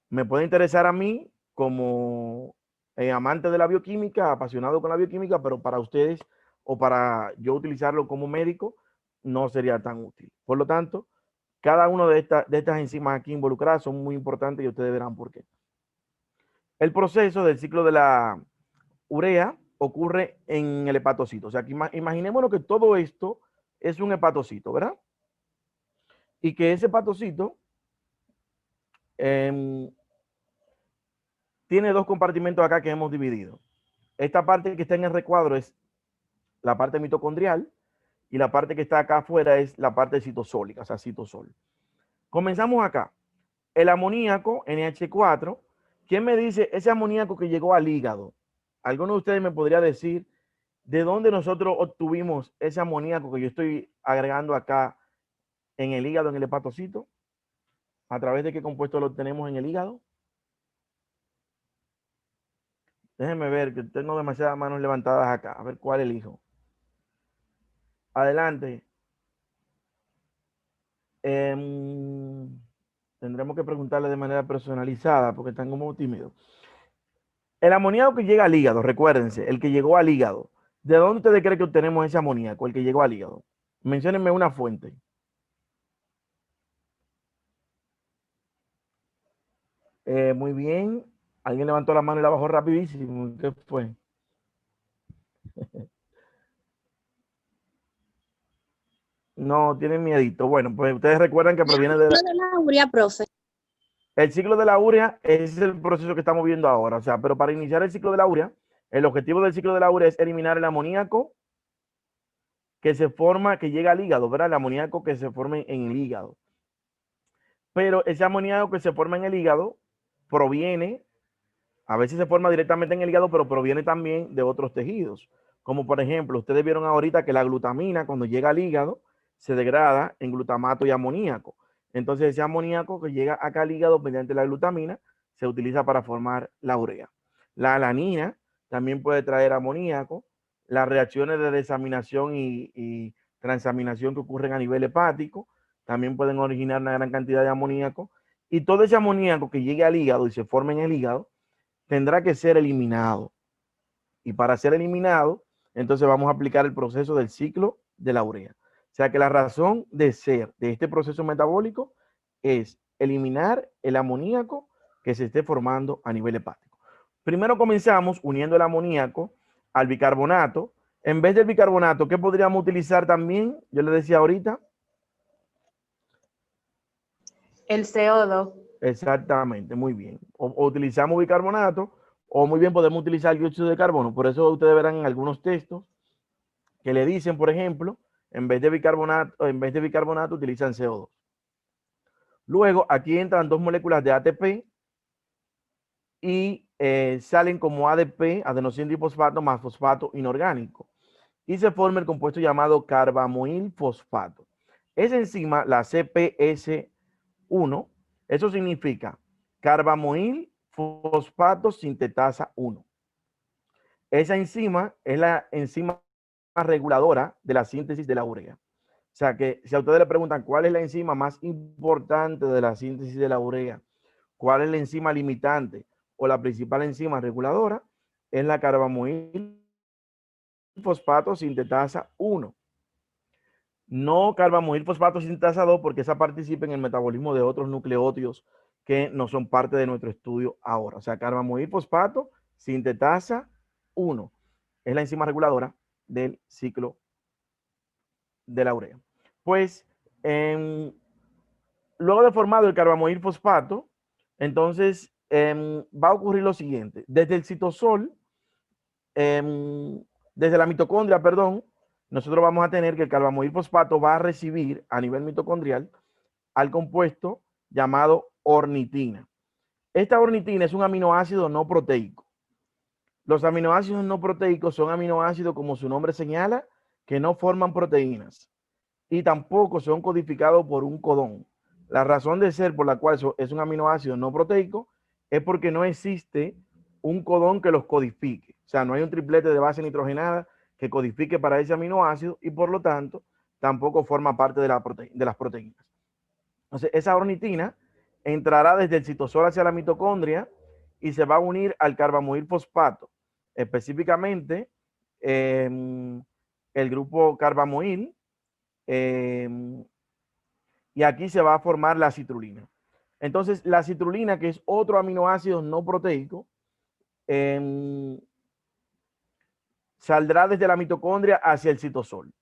Me puede interesar a mí como amante de la bioquímica, apasionado con la bioquímica, pero para ustedes o para yo utilizarlo como médico, no sería tan útil. Por lo tanto, cada una de estas enzimas aquí involucradas son muy importantes y ustedes verán por qué. El proceso del ciclo de la urea ocurre en el hepatocito. O sea, que imaginémonos que todo esto es un hepatocito, ¿verdad? Y que ese hepatocito tiene dos compartimentos acá que hemos dividido. Esta parte que está en el recuadro es la parte mitocondrial y la parte que está acá afuera es la parte citosólica, o sea, citosol. Comenzamos acá. El amoníaco, NH4, ¿quién me dice ese amoníaco que llegó al hígado? ¿Alguno de ustedes me podría decir de dónde nosotros obtuvimos ese amoníaco que yo estoy agregando acá en el hígado, en el hepatocito? ¿A través de qué compuesto lo tenemos en el hígado? Déjenme ver, que tengo demasiadas manos levantadas acá. A ver cuál elijo. Adelante. Tendremos que preguntarle de manera personalizada porque están como tímidos. El amoníaco que llega al hígado, recuérdense, el que llegó al hígado. ¿De dónde ustedes creen que obtenemos ese amoníaco, el que llegó al hígado? Menciónenme una fuente. Muy bien. Alguien levantó la mano y la bajó rapidísimo. ¿Qué fue? No, tienen miedito. Bueno, pues ustedes recuerdan que proviene de la urea, profe. El ciclo de la urea es el proceso que estamos viendo ahora. O sea, pero para iniciar el ciclo de la urea, el objetivo del ciclo de la urea es eliminar el amoníaco que se forma, que llega al hígado, ¿verdad? El amoníaco que se forma en el hígado. Pero ese amoníaco que se forma en el hígado proviene, a veces se forma directamente en el hígado, pero proviene también de otros tejidos. Como por ejemplo, ustedes vieron ahorita que la glutamina cuando llega al hígado se degrada en glutamato y amoníaco. Entonces ese amoníaco que llega acá al hígado mediante la glutamina se utiliza para formar la urea. La alanina también puede traer amoníaco. Las reacciones de desaminación y transaminación que ocurren a nivel hepático también pueden originar una gran cantidad de amoníaco. Y todo ese amoníaco que llegue al hígado y se forme en el hígado tendrá que ser eliminado. Y para ser eliminado, entonces vamos a aplicar el proceso del ciclo de la urea. O sea que la razón de ser de este proceso metabólico es eliminar el amoníaco que se esté formando a nivel hepático. Primero comenzamos uniendo el amoníaco al bicarbonato. En vez del bicarbonato, ¿qué podríamos utilizar también? Yo le decía ahorita. El CO2. Exactamente, muy bien. O utilizamos bicarbonato o muy bien podemos utilizar dióxido de carbono. Por eso ustedes verán en algunos textos que le dicen, por ejemplo, en vez de bicarbonato utilizan CO2. Luego aquí entran dos moléculas de ATP y salen como ADP, adenosín difosfato más fosfato inorgánico. Y se forma el compuesto llamado carbamoil fosfato. Esa enzima, la CPS1, eso significa carbamoil fosfato sintetasa 1. Esa enzima es la enzima reguladora de la síntesis de la urea. O sea que si a ustedes le preguntan cuál es la enzima más importante de la síntesis de la urea, cuál es la enzima limitante o la principal enzima reguladora, es la carbamoil fosfato sintetasa 1. No carbamoil fosfato sintetasa 2 porque esa participa en el metabolismo de otros nucleótidos que no son parte de nuestro estudio ahora. O sea, carbamoil fosfato sintetasa 1 es la enzima reguladora del ciclo de la urea. Pues luego de formado el carbamoil fosfato, entonces va a ocurrir lo siguiente. Desde el citosol, desde la mitocondria, perdón, nosotros vamos a tener que el carbamoil fosfato va a recibir a nivel mitocondrial al compuesto llamado ornitina. Esta ornitina es un aminoácido no proteico. Los aminoácidos no proteicos son aminoácidos, como su nombre señala, que no forman proteínas y tampoco son codificados por un codón. La razón de ser por la cual es un aminoácido no proteico es porque no existe un codón que los codifique. O sea, no hay un triplete de base nitrogenada que codifique para ese aminoácido y por lo tanto tampoco forma parte de las proteínas. Entonces, esa ornitina entrará desde el citosol hacia la mitocondria y se va a unir al carbamoil fosfato, específicamente el grupo carbamoil, y aquí se va a formar la citrulina. Entonces, la citrulina, que es otro aminoácido no proteico, saldrá desde la mitocondria hacia el citosol.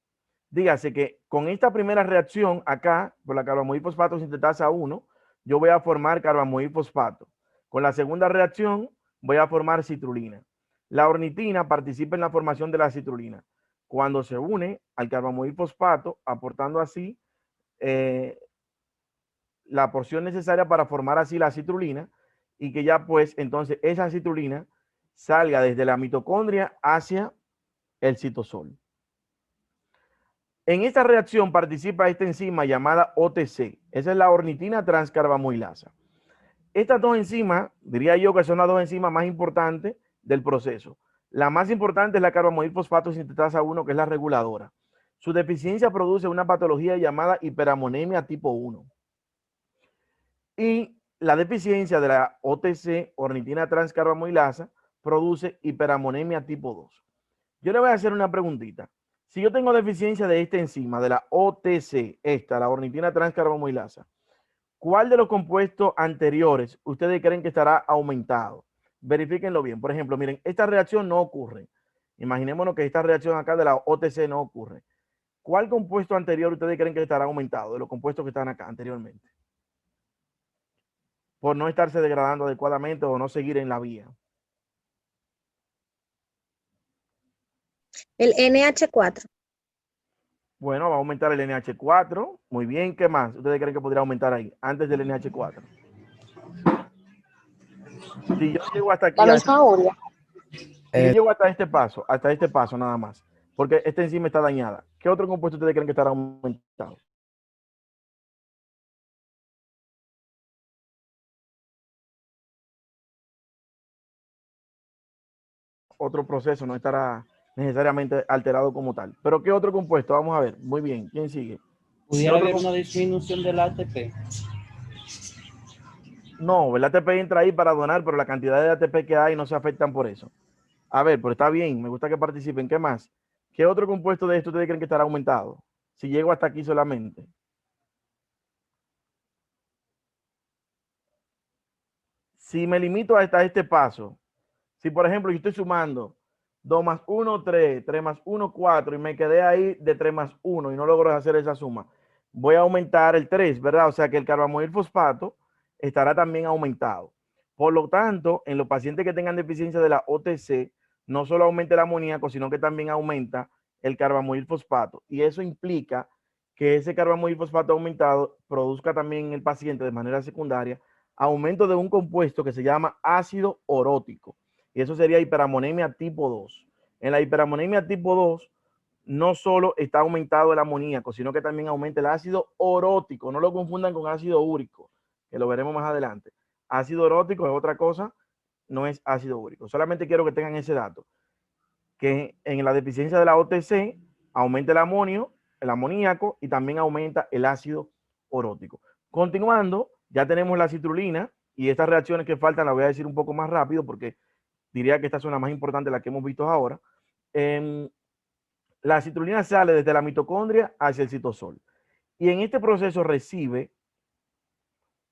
Dígase que con esta primera reacción acá, por la carbamoil fosfato sintetasa 1, yo voy a formar carbamoil fosfato. Con la segunda reacción voy a formar citrulina. La ornitina participa en la formación de la citrulina cuando se une al carbamoil fosfato, aportando así la porción necesaria para formar así la citrulina, y que ya pues entonces esa citrulina salga desde la mitocondria hacia el citosol. En esta reacción participa esta enzima llamada OTC. Esa es la ornitina transcarbamoilasa. Estas dos enzimas, diría yo que son las dos enzimas más importantes del proceso. La más importante es la carbamoil fosfato sintetasa 1, que es la reguladora. Su deficiencia produce una patología llamada hiperamonemia tipo 1. Y la deficiencia de la OTC, ornitina transcarbamoilasa, produce hiperamonemia tipo 2. Yo le voy a hacer una preguntita. Si yo tengo deficiencia de esta enzima, de la OTC, la ornitina transcarbamoilasa, ¿cuál de los compuestos anteriores ustedes creen que estará aumentado? Verifíquenlo bien. Por ejemplo, miren, esta reacción no ocurre. Imaginémonos que esta reacción acá de la OTC no ocurre. ¿Cuál compuesto anterior ustedes creen que estará aumentado de los compuestos que están acá anteriormente? Por no estarse degradando adecuadamente o no seguir en la vía. El NH4. Bueno, va a aumentar el NH4. Muy bien, ¿qué más ustedes creen que podría aumentar ahí, antes del NH4? Si yo llego hasta aquí, La misma urea. si yo llego hasta este paso nada más, porque esta enzima está dañada, ¿qué otro compuesto ustedes creen que estará aumentado? Otro proceso no estará necesariamente alterado como tal. Pero ¿qué otro compuesto? Vamos a ver. Muy bien, ¿quién sigue? ¿Pudiera haber una disminución del ATP? No, el ATP entra ahí para donar, pero la cantidad de ATP que hay no se afectan por eso. A ver, pero está bien, me gusta que participen. ¿Qué más? ¿Qué otro compuesto de esto ustedes creen que estará aumentado? Si llego hasta aquí solamente. Si me limito hasta este paso, si por ejemplo yo estoy sumando 2 más 1, 3, 3 más 1, 4, y me quedé ahí de 3 más 1 y no logro hacer esa suma, voy a aumentar el 3, ¿verdad? O sea que el carbamoil fosfato estará también aumentado. Por lo tanto, en los pacientes que tengan deficiencia de la OTC, no solo aumenta el amoníaco, sino que también aumenta el carbamoil fosfato. Y eso implica que ese carbamoil fosfato aumentado produzca también en el paciente de manera secundaria aumento de un compuesto que se llama ácido orótico. Y eso sería hiperamonemia tipo 2. En la hiperamonemia tipo 2 no solo está aumentado el amoníaco, sino que también aumenta el ácido orótico. No lo confundan con ácido úrico, que lo veremos más adelante. Ácido orótico es otra cosa, no es ácido úrico. Solamente quiero que tengan ese dato, que en la deficiencia de la OTC aumenta el amonio, el amoníaco, y también aumenta el ácido orótico. Continuando, ya tenemos la citrulina, y estas reacciones que faltan las voy a decir un poco más rápido porque diría que estas son las más importantes, las que hemos visto ahora. La citrulina sale desde la mitocondria hacia el citosol, y en este proceso recibe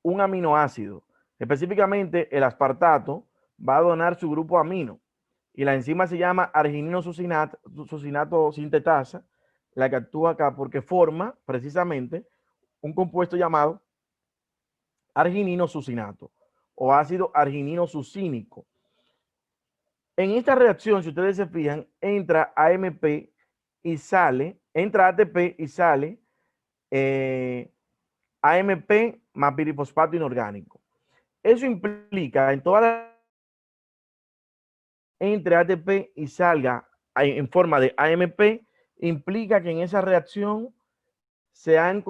un aminoácido, específicamente el aspartato va a donar su grupo amino, y la enzima se llama arginino sucinato sintetasa, la que actúa acá porque forma precisamente un compuesto llamado arginino sucinato o ácido arginino sucínico. En esta reacción, si ustedes se fijan, entra AMP y sale, entra ATP y sale AMP más pirifosfato inorgánico. Eso implica en toda la entre ATP y salga en forma de AMP, implica que en esa reacción se han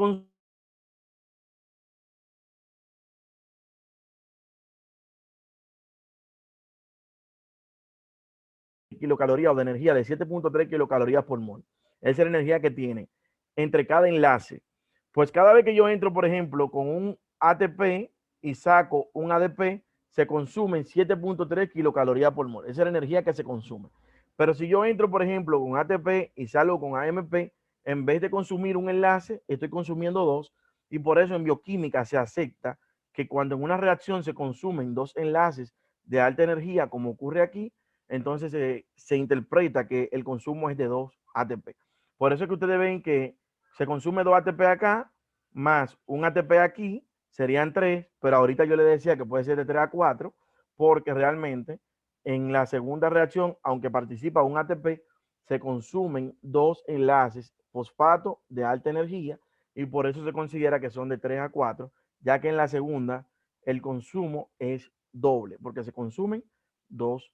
kilocalorías o de energía de 7.3 kilocalorías por mol. Esa es la energía que tiene entre cada enlace. Pues cada vez que yo entro, por ejemplo, con un ATP y saco un ADP, se consumen 7.3 kilocalorías por mol. Esa es la energía que se consume. Pero si yo entro, por ejemplo, con ATP y salgo con AMP, en vez de consumir un enlace, estoy consumiendo dos, y por eso en bioquímica se acepta que cuando en una reacción se consumen dos enlaces de alta energía, como ocurre aquí, entonces se interpreta que el consumo es de 2 ATP. Por eso es que ustedes ven que se consume 2 ATP acá, más un ATP aquí, serían 3, pero ahorita yo le decía que puede ser de 3 a 4, porque realmente en la segunda reacción, aunque participa un ATP, se consumen dos enlaces fosfato de alta energía y por eso se considera que son de 3 a 4, ya que en la segunda el consumo es doble, porque se consumen dos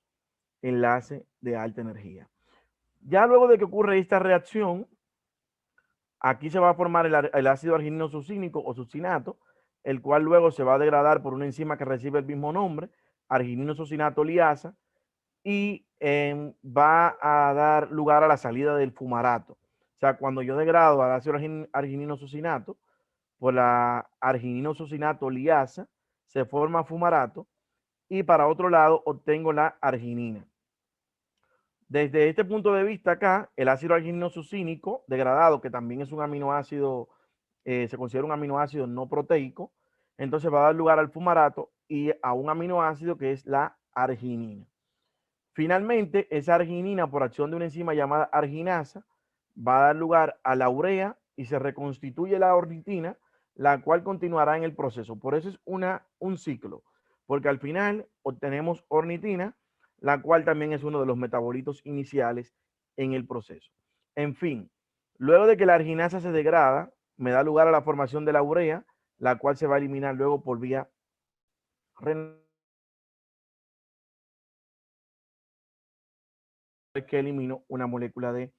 enlaces de alta energía. Ya luego de que ocurre esta reacción, aquí se va a formar el ácido arginino succínico o succinato, el cual luego se va a degradar por una enzima que recibe el mismo nombre, arginino succinato liasa, y va a dar lugar a la salida del fumarato. O sea, cuando yo degrado al ácido arginino succinato por la arginino succinato liasa, se forma fumarato y para otro lado obtengo la arginina. Desde este punto de vista acá, el ácido arginino succínico degradado, que también es un aminoácido, se considera un aminoácido no proteico, entonces va a dar lugar al fumarato y a un aminoácido que es la arginina. Finalmente, esa arginina, por acción de una enzima llamada arginasa, va a dar lugar a la urea y se reconstituye la ornitina, la cual continuará en el proceso. Por eso es un ciclo, porque al final obtenemos ornitina, la cual también es uno de los metabolitos iniciales en el proceso. En fin, luego de que la arginasa se degrada, me da lugar a la formación de la urea, la cual se va a eliminar luego por vía renal, que elimino una molécula de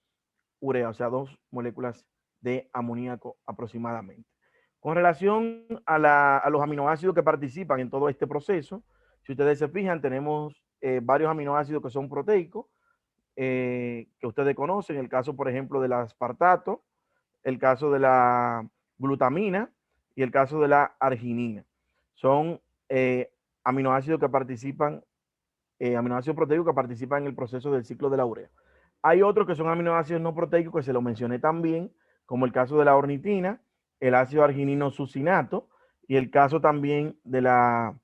urea, o sea, 2 moléculas de amoníaco aproximadamente. Con relación a los aminoácidos que participan en todo este proceso, si ustedes se fijan, tenemos varios aminoácidos que son proteicos, que ustedes conocen, el caso, por ejemplo, del aspartato, el caso de la glutamina y el caso de la arginina. Son aminoácidos que participan, aminoácidos proteicos que participan en el proceso del ciclo de la urea. Hay otros que son aminoácidos no proteicos que se lo mencioné también, como el caso de la ornitina, el ácido arginino succinato y el caso también de la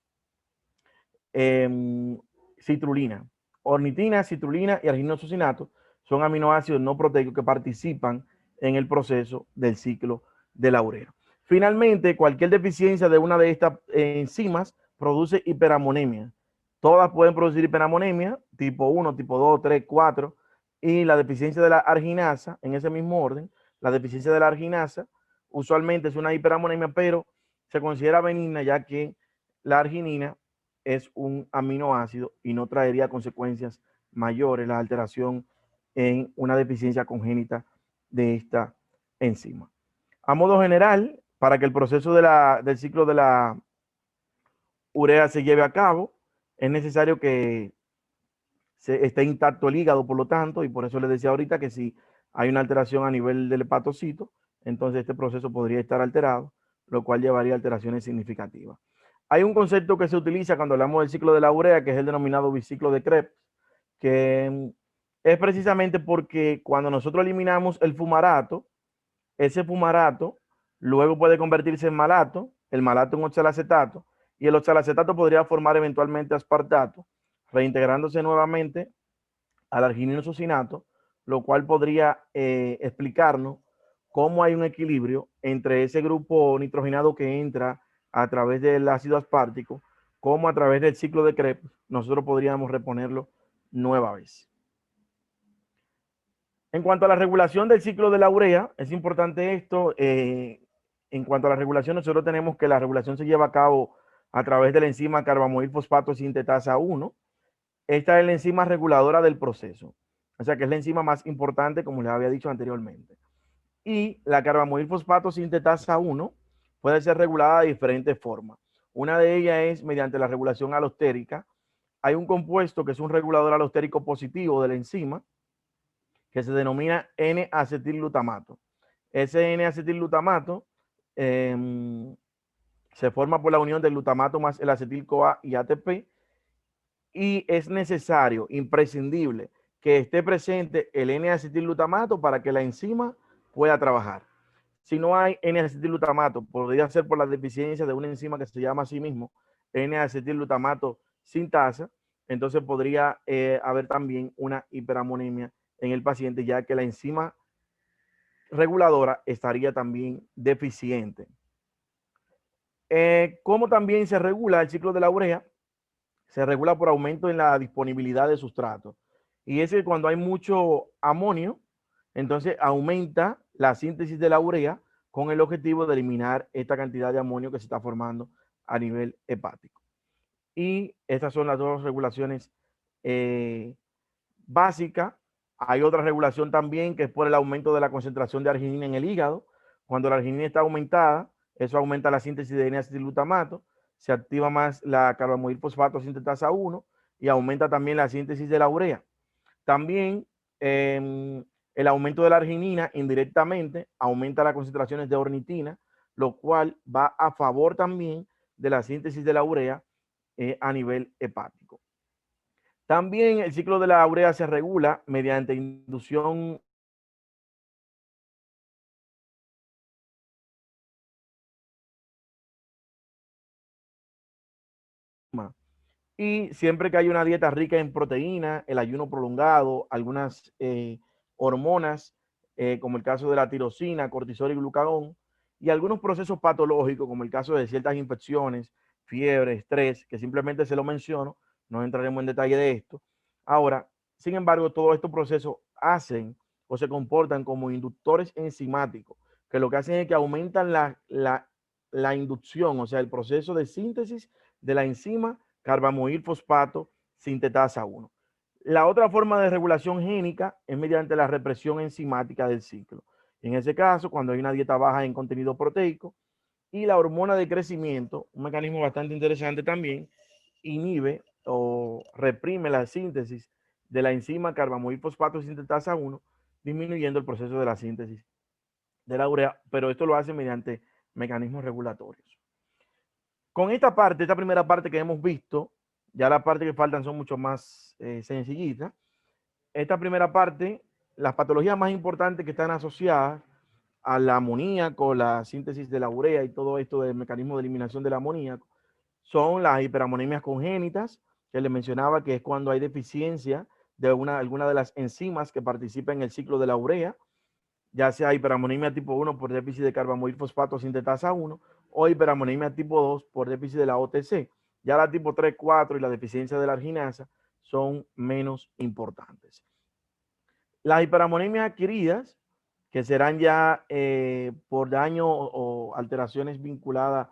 citrulina. Ornitina, citrulina y arginino succinato son aminoácidos no proteicos que participan en el proceso del ciclo de la urea. Finalmente, cualquier deficiencia de una de estas enzimas produce hiperamonemia. Todas pueden producir hiperamonemia, tipo 1, tipo 2, 3, 4, y la deficiencia de la arginasa, en ese mismo orden, la deficiencia de la arginasa usualmente es una hiperamonemia, pero se considera benigna ya que la arginina es un aminoácido y no traería consecuencias mayores la alteración en una deficiencia congénita de esta enzima. A modo general, para que el proceso del ciclo de la urea se lleve a cabo, es necesario que esté intacto el hígado, por lo tanto, y por eso les decía ahorita que si hay una alteración a nivel del hepatocito, entonces este proceso podría estar alterado, lo cual llevaría a alteraciones significativas. Hay un concepto que se utiliza cuando hablamos del ciclo de la urea, que es el denominado biciclo de Krebs, que es precisamente porque cuando nosotros eliminamos el fumarato, ese fumarato luego puede convertirse en malato, el malato en oxalacetato, y el oxalacetato podría formar eventualmente aspartato, reintegrándose nuevamente al arginino succinato, lo cual podría explicarnos cómo hay un equilibrio entre ese grupo nitrogenado que entra a través del ácido aspartico, como a través del ciclo de Krebs nosotros podríamos reponerlo nueva vez. En cuanto a la regulación del ciclo de la urea, es importante esto. En cuanto a la regulación, nosotros tenemos que la regulación se lleva a cabo a través de la enzima carbamoil fosfato sintetasa 1. Esta es la enzima reguladora del proceso. O sea que es la enzima más importante, como les había dicho anteriormente. Y la carbamoil fosfato sintetasa 1 puede ser regulada de diferentes formas. Una de ellas es mediante la regulación alostérica. Hay un compuesto que es un regulador alostérico positivo de la enzima, que se denomina N-acetilglutamato. Ese N-acetilglutamato Se forma por la unión del glutamato más el acetil-CoA y ATP, y es necesario, imprescindible, que esté presente el N-acetilglutamato para que la enzima pueda trabajar. Si no hay N-acetilglutamato, podría ser por la deficiencia de una enzima que se llama a sí mismo N-acetilglutamato sintasa, entonces podría haber también una hiperamonemia en el paciente, ya que la enzima reguladora estaría también deficiente. ¿Cómo también se regula el ciclo de la urea? Se regula por aumento en la disponibilidad de sustrato. Y es que cuando hay mucho amonio, entonces aumenta la síntesis de la urea con el objetivo de eliminar esta cantidad de amonio que se está formando a nivel hepático. Y estas son las dos regulaciones básicas. Hay otra regulación también que es por el aumento de la concentración de arginina en el hígado. Cuando la arginina está aumentada, eso aumenta la síntesis de N-acetilglutamato, se activa más la carbamidilfosfato sintetasa 1 y aumenta también la síntesis de la urea. También el aumento de la arginina indirectamente aumenta las concentraciones de ornitina, lo cual va a favor también de la síntesis de la urea a nivel hepático. También el ciclo de la urea se regula mediante inducción y siempre que hay una dieta rica en proteína, el ayuno prolongado, algunas hormonas, como el caso de la tirosina, cortisol y glucagón, y algunos procesos patológicos, como el caso de ciertas infecciones, fiebre, estrés, que simplemente se lo menciono, no entraremos en detalle de esto. Ahora, sin embargo, todos estos procesos hacen o se comportan como inductores enzimáticos, que lo que hacen es que aumentan la inducción, o sea, el proceso de síntesis de la enzima carbamidilfosfato sintetasa 1. La otra forma de regulación génica es mediante la represión enzimática del ciclo. En ese caso, cuando hay una dieta baja en contenido proteico, y la hormona de crecimiento, un mecanismo bastante interesante también, inhibe o reprime la síntesis de la enzima carbamidilfosfato sintetasa 1, disminuyendo el proceso de la síntesis de la urea, pero esto lo hace mediante mecanismos regulatorios. Con esta parte, esta primera parte que hemos visto, ya la parte que faltan son mucho más sencillitas. Esta primera parte, las patologías más importantes que están asociadas al amoníaco, la síntesis de la urea y todo esto del mecanismo de eliminación del amoníaco, son las hiperamoniemias congénitas, que les mencionaba que es cuando hay deficiencia de alguna de las enzimas que participan en el ciclo de la urea, ya sea hiperamonemia tipo 1 por déficit de carbamidilfosfato sintetasa 1 o hiperamonemia tipo 2 por déficit de la OTC. Ya la tipo 3, 4 y la deficiencia de la arginasa son menos importantes. Las hiperamoniemias adquiridas, que serán ya por daño o alteraciones vinculadas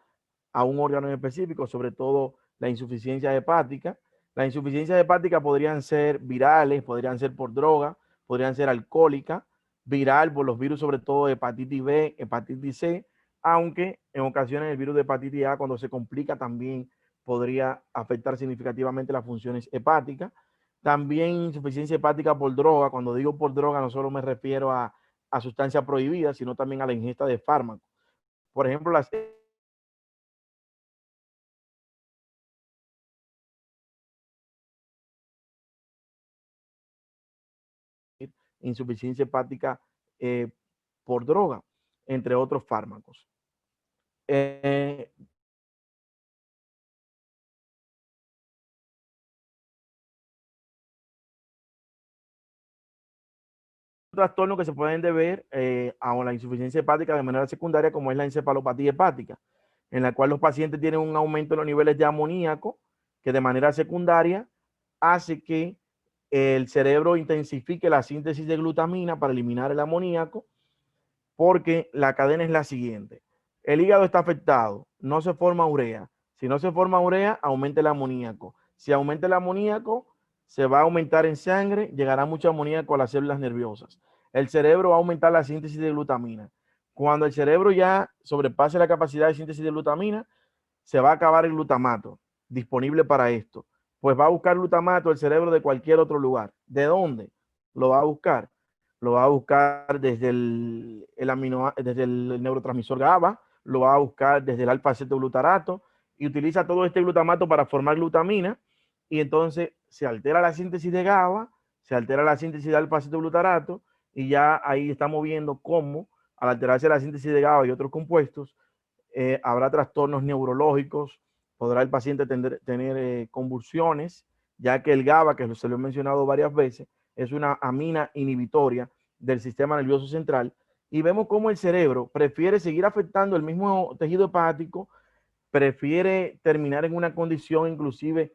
a un órgano en específico, sobre todo la insuficiencia hepática. Las insuficiencias hepáticas podrían ser virales, podrían ser por droga, podrían ser alcohólicas, viral por los virus, sobre todo hepatitis B, hepatitis C, aunque en ocasiones el virus de hepatitis A, cuando se complica, también podría afectar significativamente las funciones hepáticas. También insuficiencia hepática por droga. Cuando digo por droga, no solo me refiero a sustancias prohibidas, sino también a la ingesta de fármacos. Por ejemplo, las insuficiencia hepática por droga, entre otros fármacos. Trastornos que se pueden deber a la insuficiencia hepática de manera secundaria, como es la encefalopatía hepática, en la cual los pacientes tienen un aumento en los niveles de amoníaco, que de manera secundaria hace que el cerebro intensifique la síntesis de glutamina para eliminar el amoníaco, porque la cadena es la siguiente. El hígado está afectado, no se forma urea. Si no se forma urea, aumenta el amoníaco. Si aumenta el amoníaco, se va a aumentar en sangre, llegará mucho amoníaco a las células nerviosas. El cerebro va a aumentar la síntesis de glutamina. Cuando el cerebro ya sobrepase la capacidad de síntesis de glutamina, se va a acabar el glutamato disponible para esto. Pues va a buscar glutamato el cerebro de cualquier otro lugar. ¿De dónde? Lo va a buscar. Lo va a buscar desde el neurotransmisor GABA, lo va a buscar desde el alfa-acetoglutarato y utiliza todo este glutamato para formar glutamina, y entonces se altera la síntesis de GABA, se altera la síntesis de alfa-acetoglutarato, y ya ahí estamos viendo cómo al alterarse la síntesis de GABA y otros compuestos, habrá trastornos neurológicos, podrá el paciente tener convulsiones, ya que el GABA, que se lo he mencionado varias veces, es una amina inhibitoria del sistema nervioso central, y vemos cómo el cerebro prefiere seguir afectando el mismo tejido hepático, prefiere terminar en una condición inclusive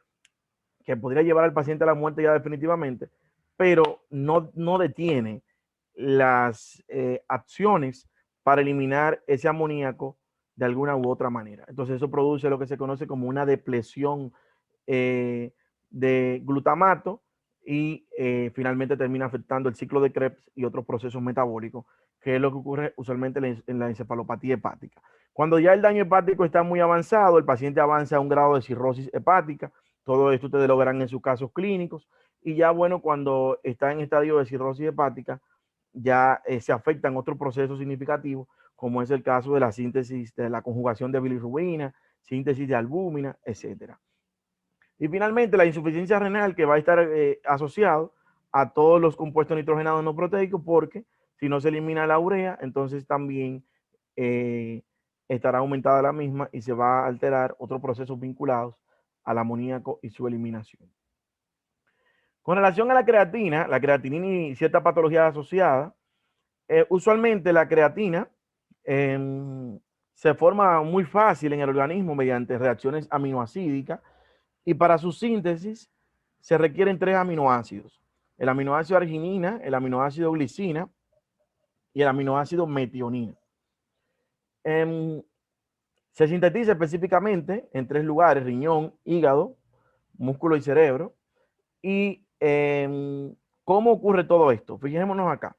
que podría llevar al paciente a la muerte ya definitivamente, pero no detiene las acciones para eliminar ese amoníaco de alguna u otra manera. Entonces eso produce lo que se conoce como una depresión de glutamato, y finalmente termina afectando el ciclo de Krebs y otros procesos metabólicos, que es lo que ocurre usualmente en la encefalopatía hepática. Cuando ya el daño hepático está muy avanzado, el paciente avanza a un grado de cirrosis hepática. Todo esto ustedes lo verán en sus casos clínicos. Y ya, bueno, cuando está en estadio de cirrosis hepática, ya se afectan otros procesos significativos, como es el caso de la síntesis, de la conjugación de bilirrubina, síntesis de albúmina, etcétera. Y finalmente, la insuficiencia renal, que va a estar asociado a todos los compuestos nitrogenados no proteicos, porque si no se elimina la urea, entonces también estará aumentada la misma y se va a alterar otros procesos vinculados al amoníaco y su eliminación. Con relación a la creatinina y ciertas patologías asociadas, usualmente la creatina se forma muy fácil en el organismo mediante reacciones aminoacídicas, y para su síntesis se requieren 3 aminoácidos: el aminoácido arginina, el aminoácido glicina y el aminoácido metionina. Se sintetiza específicamente en 3 lugares: riñón, hígado, músculo y cerebro. ¿Y cómo ocurre todo esto? Fijémonos acá.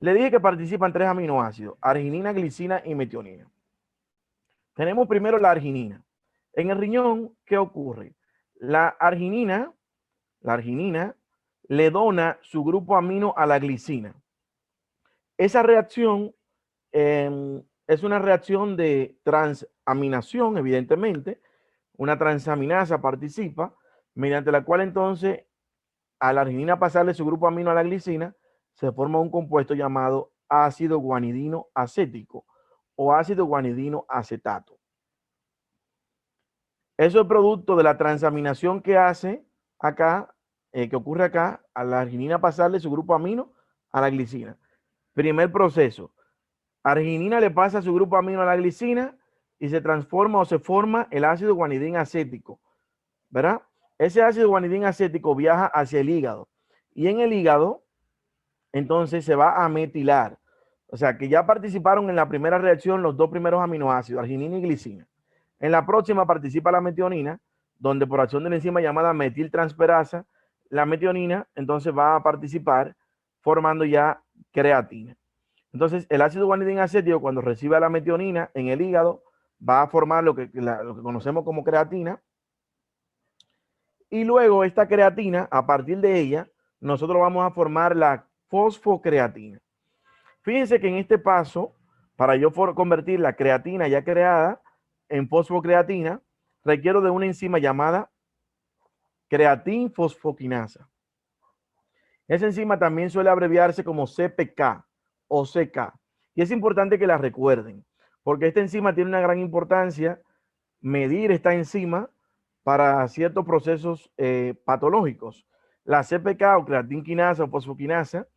Le dije que participan 3 aminoácidos: arginina, glicina y metionina. Tenemos primero la arginina. En el riñón, ¿qué ocurre? La arginina le dona su grupo amino a la glicina. Esa reacción es una reacción de transaminación, evidentemente. Una transaminasa participa, mediante la cual entonces, a la arginina pasarle su grupo amino a la glicina, se forma un compuesto llamado ácido guanidino acético o ácido guanidino acetato. Eso es producto de la transaminación que hace acá, que ocurre acá, a la arginina pasarle su grupo amino a la glicina. Primer proceso: arginina le pasa su grupo amino a la glicina y se transforma o se forma el ácido guanidín acético, ¿verdad? Ese ácido guanidín acético viaja hacia el hígado, y en el hígado entonces se va a metilar. O sea que ya participaron en la primera reacción los 2 primeros aminoácidos, arginina y glicina. En la próxima participa la metionina, donde por acción de la enzima llamada metiltransferasa, la metionina entonces va a participar formando ya creatina. Entonces el ácido guanidín acético, cuando recibe a la metionina en el hígado, va a formar lo que conocemos como creatina, y luego esta creatina, a partir de ella, nosotros vamos a formar la fosfocreatina. Fíjense que en este paso, para yo convertir la creatina ya creada en fosfocreatina, requiero de una enzima llamada creatinfosfoquinasa. Esa enzima también suele abreviarse como CPK o CK. Y es importante que la recuerden, porque esta enzima tiene una gran importancia, medir esta enzima para ciertos procesos patológicos. La CPK o creatinquinasa o fosfoquinasa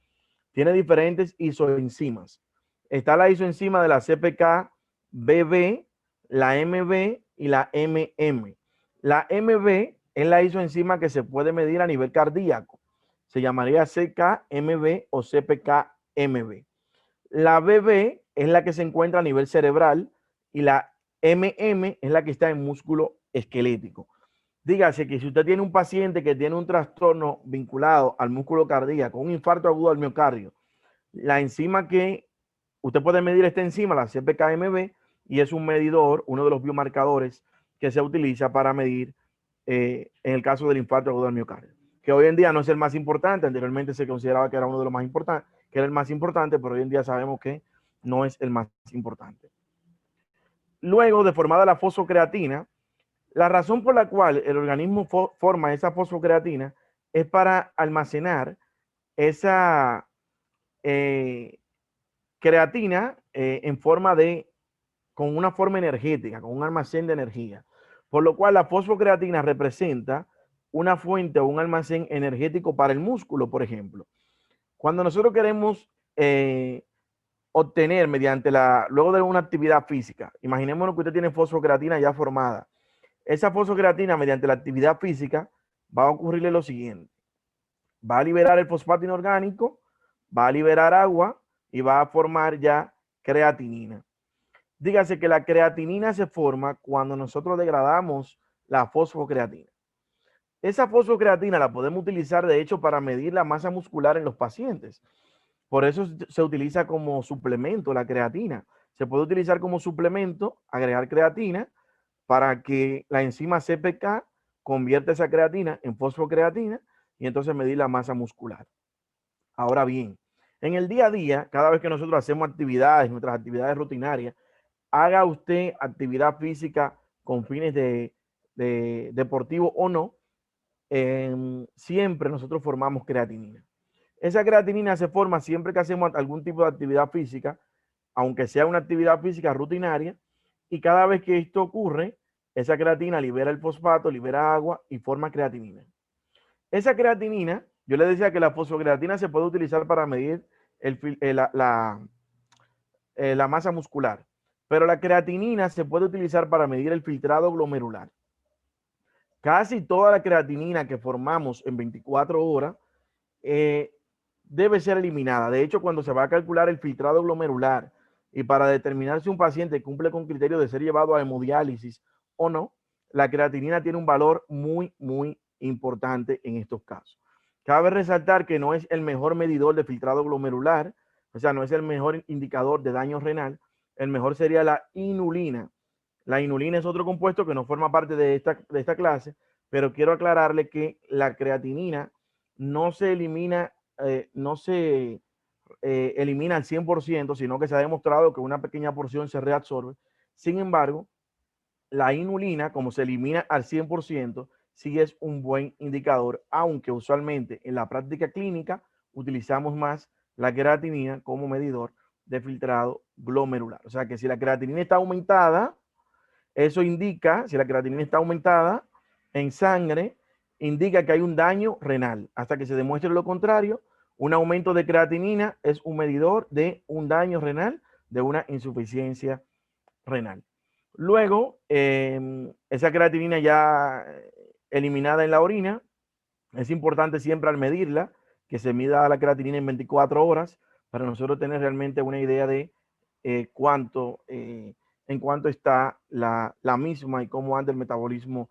tiene diferentes isoenzimas. Está la isoenzima de la CPK-BB, la MB y la MM. La MB es la isoenzima que se puede medir a nivel cardíaco. Se llamaría CK-MB o CPK-MB. La BB es la que se encuentra a nivel cerebral, y la MM es la que está en músculo esquelético. Dígase que si usted tiene un paciente que tiene un trastorno vinculado al músculo cardíaco, un infarto agudo al miocardio, la enzima que usted puede medir esta enzima, la CPK-MB, y es un medidor, uno de los biomarcadores que se utiliza para medir en el caso del infarto agudo al miocardio, que hoy en día no es el más importante. Anteriormente se consideraba que era uno de los más importantes, que era el más importante, pero hoy en día sabemos que no es el más importante. luego de formada la fosfocreatina, la razón por la cual el organismo forma esa fosfocreatina es para almacenar esa creatina con una forma energética, con un almacén de energía. Por lo cual la fosfocreatina representa una fuente o un almacén energético para el músculo, por ejemplo. Cuando nosotros queremos obtener luego de una actividad física, imaginémonos que usted tiene fosfocreatina ya formada. Esa fosfocreatina, mediante la actividad física, va a ocurrirle lo siguiente. Va a liberar el fosfato inorgánico, va a liberar agua y va a formar ya creatinina. Dígase que la creatinina se forma cuando nosotros degradamos la fosfocreatina. Esa fosfocreatina la podemos utilizar, de hecho, para medir la masa muscular en los pacientes. Por eso se utiliza como suplemento la creatina. Se puede utilizar como suplemento, agregar creatina, para que la enzima CPK convierta esa creatina en fosfocreatina y entonces medir la masa muscular. Ahora bien, en el día a día, cada vez que nosotros hacemos actividades, nuestras actividades rutinarias, haga usted actividad física con fines de deportivo o no, siempre nosotros formamos creatinina. Esa creatinina se forma siempre que hacemos algún tipo de actividad física, aunque sea una actividad física rutinaria, y cada vez que esto ocurre, esa creatina libera el fosfato, libera agua y forma creatinina. Esa creatinina, yo le decía que la fosfocreatina se puede utilizar para medir la masa muscular, pero la creatinina se puede utilizar para medir el filtrado glomerular. Casi toda la creatinina que formamos en 24 horas debe ser eliminada. De hecho, cuando se va a calcular el filtrado glomerular y para determinar si un paciente cumple con criterio de ser llevado a hemodiálisis o no, la creatinina tiene un valor muy, muy importante en estos casos. Cabe resaltar que no es el mejor medidor de filtrado glomerular, o sea, no es el mejor indicador de daño renal. El mejor sería la inulina. La inulina es otro compuesto que no forma parte de esta clase, pero quiero aclararle que la creatinina no se elimina, elimina al 100%, sino que se ha demostrado que una pequeña porción se reabsorbe. Sin embargo, la inulina, como se elimina al 100%, sí es un buen indicador, aunque usualmente en la práctica clínica utilizamos más la creatinina como medidor de filtrado glomerular. O sea que si la creatinina está aumentada, eso indica, si la creatinina está aumentada en sangre, indica que hay un daño renal. Hasta que se demuestre lo contrario, un aumento de creatinina es un medidor de un daño renal, de una insuficiencia renal. Luego, esa creatinina ya eliminada en la orina, es importante siempre al medirla, que se mida la creatinina en 24 horas, para nosotros tener realmente una idea de en cuánto está la misma y cómo anda el metabolismo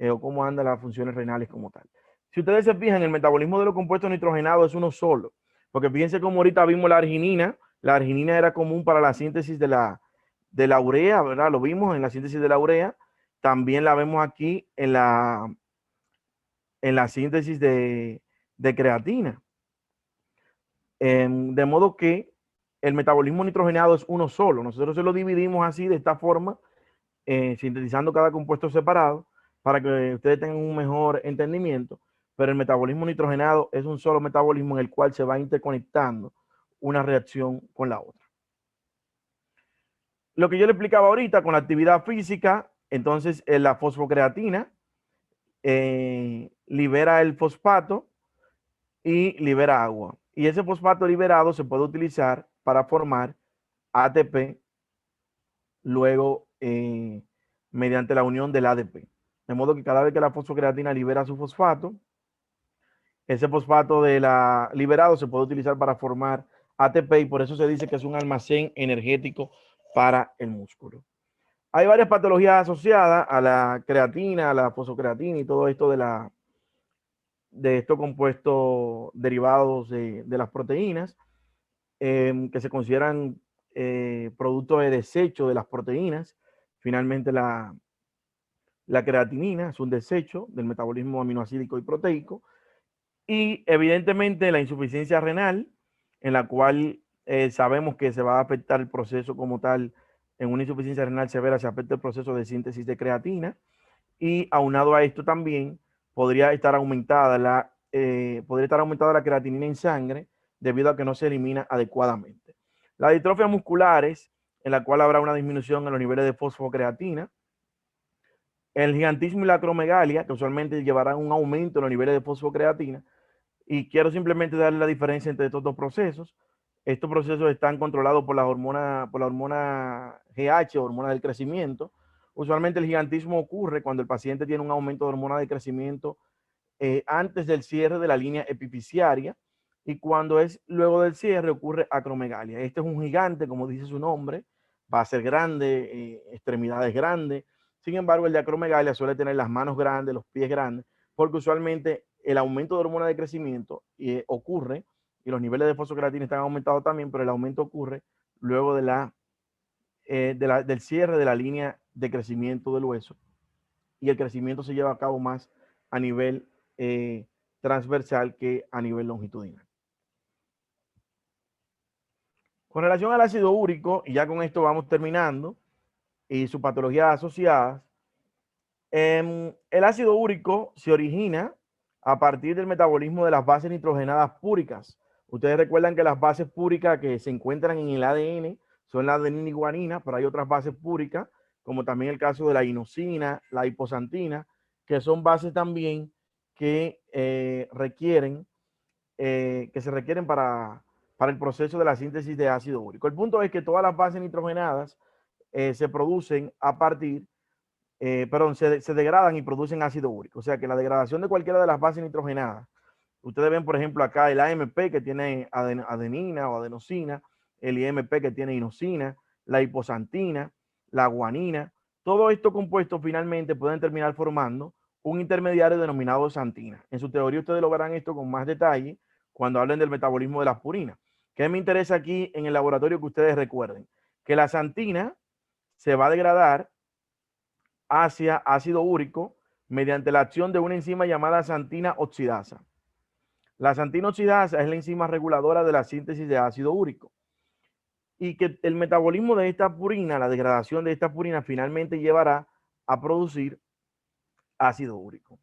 o cómo andan las funciones renales como tal. Si ustedes se fijan, el metabolismo de los compuestos nitrogenados es uno solo, porque fíjense cómo ahorita vimos la arginina era común para la síntesis de la urea, ¿verdad? Lo vimos en la síntesis de la urea, también la vemos aquí en la síntesis de creatina. De modo que el metabolismo nitrogenado es uno solo. Nosotros se lo dividimos así, de esta forma, sintetizando cada compuesto separado, para que ustedes tengan un mejor entendimiento. Pero el metabolismo nitrogenado es un solo metabolismo en el cual se va interconectando una reacción con la otra. Lo que yo le explicaba ahorita con la actividad física, entonces la fosfocreatina libera el fosfato y libera agua. Y ese fosfato liberado se puede utilizar para formar ATP, luego mediante la unión del ADP. De modo que cada vez que la fosfocreatina libera su fosfato, ese fosfato liberado se puede utilizar para formar ATP y por eso se dice que es un almacén energético para el músculo. Hay varias patologías asociadas a la creatina, a la fosfocreatina y todo esto de estos compuestos derivados de las proteínas, que se consideran productos de desecho de las proteínas. Finalmente la creatinina es un desecho del metabolismo aminoácidico y proteico. Y evidentemente la insuficiencia renal, en la cual sabemos que se va a afectar el proceso como tal en una insuficiencia renal severa se afecta el proceso de síntesis de creatina, y aunado a esto también podría estar aumentada la creatinina en sangre debido a que no se elimina adecuadamente. Las distrofias musculares, en la cual habrá una disminución en los niveles de fosfocreatina. El gigantismo y la acromegalia, que usualmente llevarán un aumento en los niveles de fosfocreatina. Y quiero simplemente darle la diferencia entre estos dos procesos. Estos procesos están controlados por la hormona GH, hormona del crecimiento. Usualmente el gigantismo ocurre cuando el paciente tiene un aumento de hormona de crecimiento antes del cierre de la línea epifisiaria, y cuando es luego del cierre ocurre acromegalia. Este es un gigante, como dice su nombre, va a ser grande, extremidades grandes. Sin embargo, el de acromegalia suele tener las manos grandes, los pies grandes, porque usualmente el aumento de hormona de crecimiento ocurre, y los niveles de fosfocreatina están aumentados también, pero el aumento ocurre luego del cierre de la línea de crecimiento del hueso, y el crecimiento se lleva a cabo más a nivel transversal que a nivel longitudinal. Con relación al ácido úrico, y ya con esto vamos terminando, y sus patologías asociadas, el ácido úrico se origina a partir del metabolismo de las bases nitrogenadas púricas. Ustedes recuerdan que las bases púricas que se encuentran en el ADN son la adenina y guanina, pero hay otras bases púricas, como también el caso de la inosina, la hiposantina, que son bases también que se requieren para el proceso de la síntesis de ácido úrico. El punto es que todas las bases nitrogenadas se producen a partir, se degradan y producen ácido úrico. O sea que la degradación de cualquiera de las bases nitrogenadas, ustedes ven, por ejemplo, acá el AMP que tiene adenina o adenosina, el IMP que tiene inosina, la hiposantina, la guanina. Todos estos compuestos finalmente pueden terminar formando un intermediario denominado santina. En su teoría ustedes lo verán esto con más detalle cuando hablen del metabolismo de las purinas. ¿Qué me interesa aquí en el laboratorio? Que ustedes recuerden que la santina se va a degradar hacia ácido úrico mediante la acción de una enzima llamada santina oxidasa. La santina oxidasa es la enzima reguladora de la síntesis de ácido úrico, y que el metabolismo de esta purina, la degradación de esta purina, finalmente llevará a producir ácido úrico.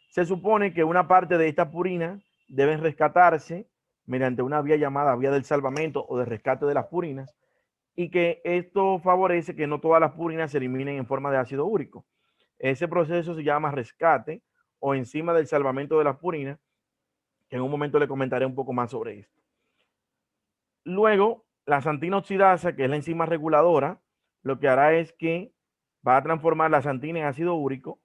Se supone que una parte de esta purina deben rescatarse mediante una vía llamada vía del salvamento o de rescate de las purinas, y que esto favorece que no todas las purinas se eliminen en forma de ácido úrico. Ese proceso se llama rescate o enzima del salvamento de las purinas, que en un momento le comentaré un poco más sobre esto. Luego, la santina oxidasa, que es la enzima reguladora, lo que hará es que va a transformar la santina en ácido úrico,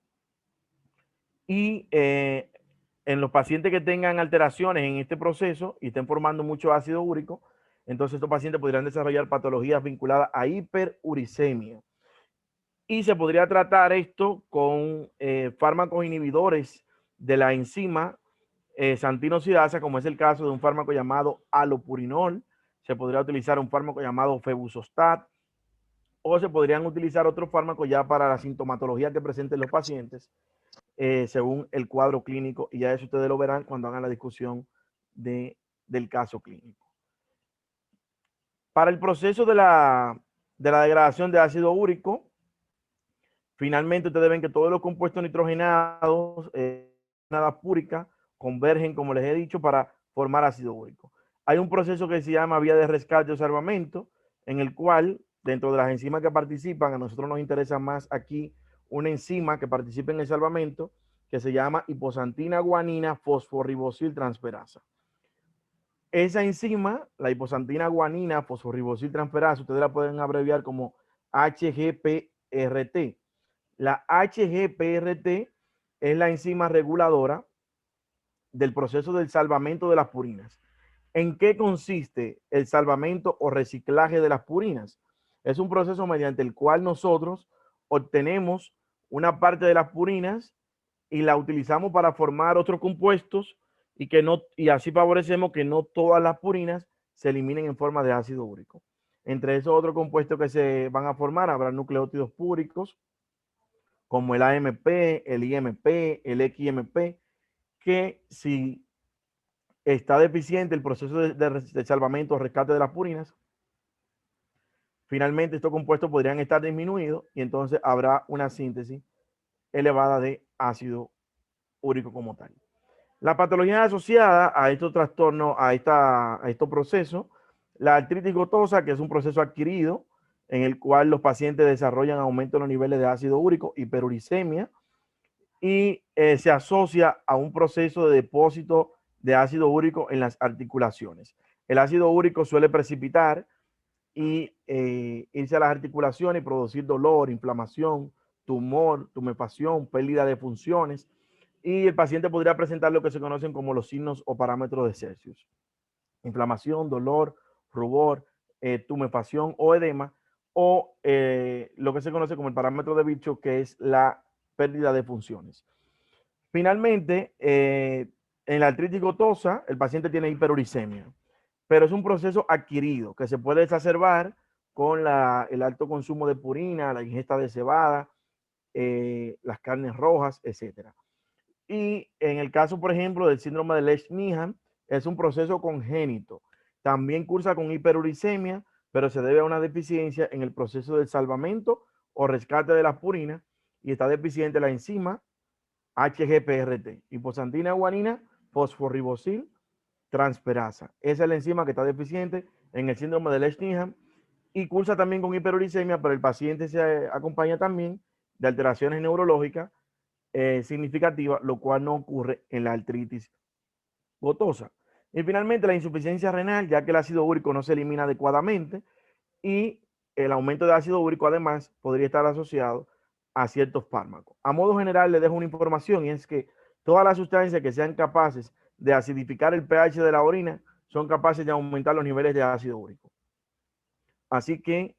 y en los pacientes que tengan alteraciones en este proceso y estén formando mucho ácido úrico, entonces estos pacientes podrían desarrollar patologías vinculadas a hiperuricemia. Y se podría tratar esto con fármacos inhibidores de la enzima santina oxidasa, como es el caso de un fármaco llamado alopurinol. Se podría utilizar un fármaco llamado Febuxostat, o se podrían utilizar otros fármacos ya para la sintomatología que presenten los pacientes, según el cuadro clínico, y ya eso ustedes lo verán cuando hagan la discusión del caso clínico. Para el proceso de la degradación de ácido úrico, finalmente ustedes ven que todos los compuestos nitrogenados, nada púrica, convergen, como les he dicho, para formar ácido úrico. Hay un proceso que se llama vía de rescate o salvamento, en el cual, dentro de las enzimas que participan, a nosotros nos interesa más aquí una enzima que participe en el salvamento, que se llama hiposantina guanina fosforibosil transferasa. Esa enzima, la hiposantina guanina fosforibosil transferasa, ustedes la pueden abreviar como HGPRT. La HGPRT es la enzima reguladora del proceso del salvamento de las purinas. ¿En qué consiste el salvamento o reciclaje de las purinas? Es un proceso mediante el cual nosotros obtenemos una parte de las purinas y la utilizamos para formar otros compuestos, y así favorecemos que no todas las purinas se eliminen en forma de ácido úrico. Entre esos otros compuestos que se van a formar habrá nucleótidos púricos, como el AMP, el IMP, el XMP, que si está deficiente el proceso de salvamento o rescate de las purinas, Finalmente, estos compuestos podrían estar disminuidos y entonces habrá una síntesis elevada de ácido úrico como tal. La patología asociada a estos trastornos, a estos procesos, la artritis gotosa, que es un proceso adquirido en el cual los pacientes desarrollan aumento en los niveles de ácido úrico, hiperuricemia, y se asocia a un proceso de depósito de ácido úrico en las articulaciones. El ácido úrico suele precipitar y irse a las articulaciones y producir dolor, inflamación, tumor, tumefacción, pérdida de funciones, y el paciente podría presentar lo que se conocen como los signos o parámetros de Celsius: inflamación, dolor, rubor, tumefacción o edema, o lo que se conoce como el parámetro de Virchow, que es la pérdida de funciones. Finalmente, en la artritis gotosa, el paciente tiene hiperuricemia, pero es un proceso adquirido que se puede exacerbar con el alto consumo de purina, la ingesta de cebada, las carnes rojas, etcétera. Y en el caso, por ejemplo, del síndrome de Lesch-Nyhan, es un proceso congénito. También cursa con hiperuricemia, pero se debe a una deficiencia en el proceso del salvamento o rescate de las purinas, y está deficiente la enzima HGPRT, hiposantina guanina fosforibosil transferasa. Esa es la enzima que está deficiente en el síndrome de Lesch-Nyhan, y cursa también con hiperuricemia, pero el paciente se acompaña también de alteraciones neurológicas significativa, lo cual no ocurre en la artritis gotosa. Y finalmente, la insuficiencia renal, ya que el ácido úrico no se elimina adecuadamente, y el aumento de ácido úrico además podría estar asociado a ciertos fármacos. A modo general, le dejo una información, y es que todas las sustancias que sean capaces de acidificar el pH de la orina son capaces de aumentar los niveles de ácido úrico. Así que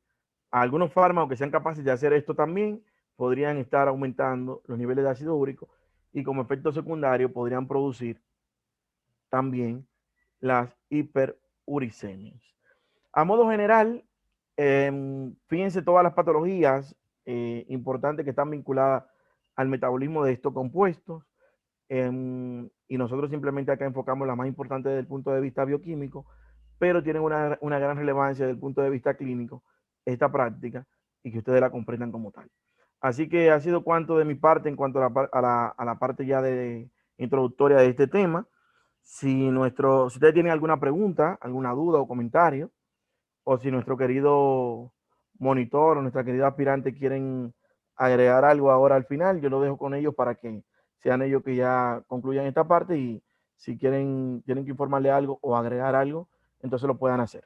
algunos fármacos que sean capaces de hacer esto también podrían estar aumentando los niveles de ácido úrico, y como efecto secundario podrían producir también las hiperuricemias. A modo general, fíjense todas las patologías importantes que están vinculadas al metabolismo de estos compuestos, y nosotros simplemente acá enfocamos las más importantes desde el punto de vista bioquímico, pero tienen una gran relevancia desde el punto de vista clínico esta práctica, y que ustedes la comprendan como tal. Así que ha sido cuanto de mi parte en cuanto a la parte ya de introductoria de este tema. Si ustedes tienen alguna pregunta, alguna duda o comentario, o si nuestro querido monitor o nuestra querida aspirante quieren agregar algo ahora al final, yo lo dejo con ellos para que sean ellos que ya concluyan esta parte, y si tienen que informarle algo o agregar algo, entonces lo puedan hacer.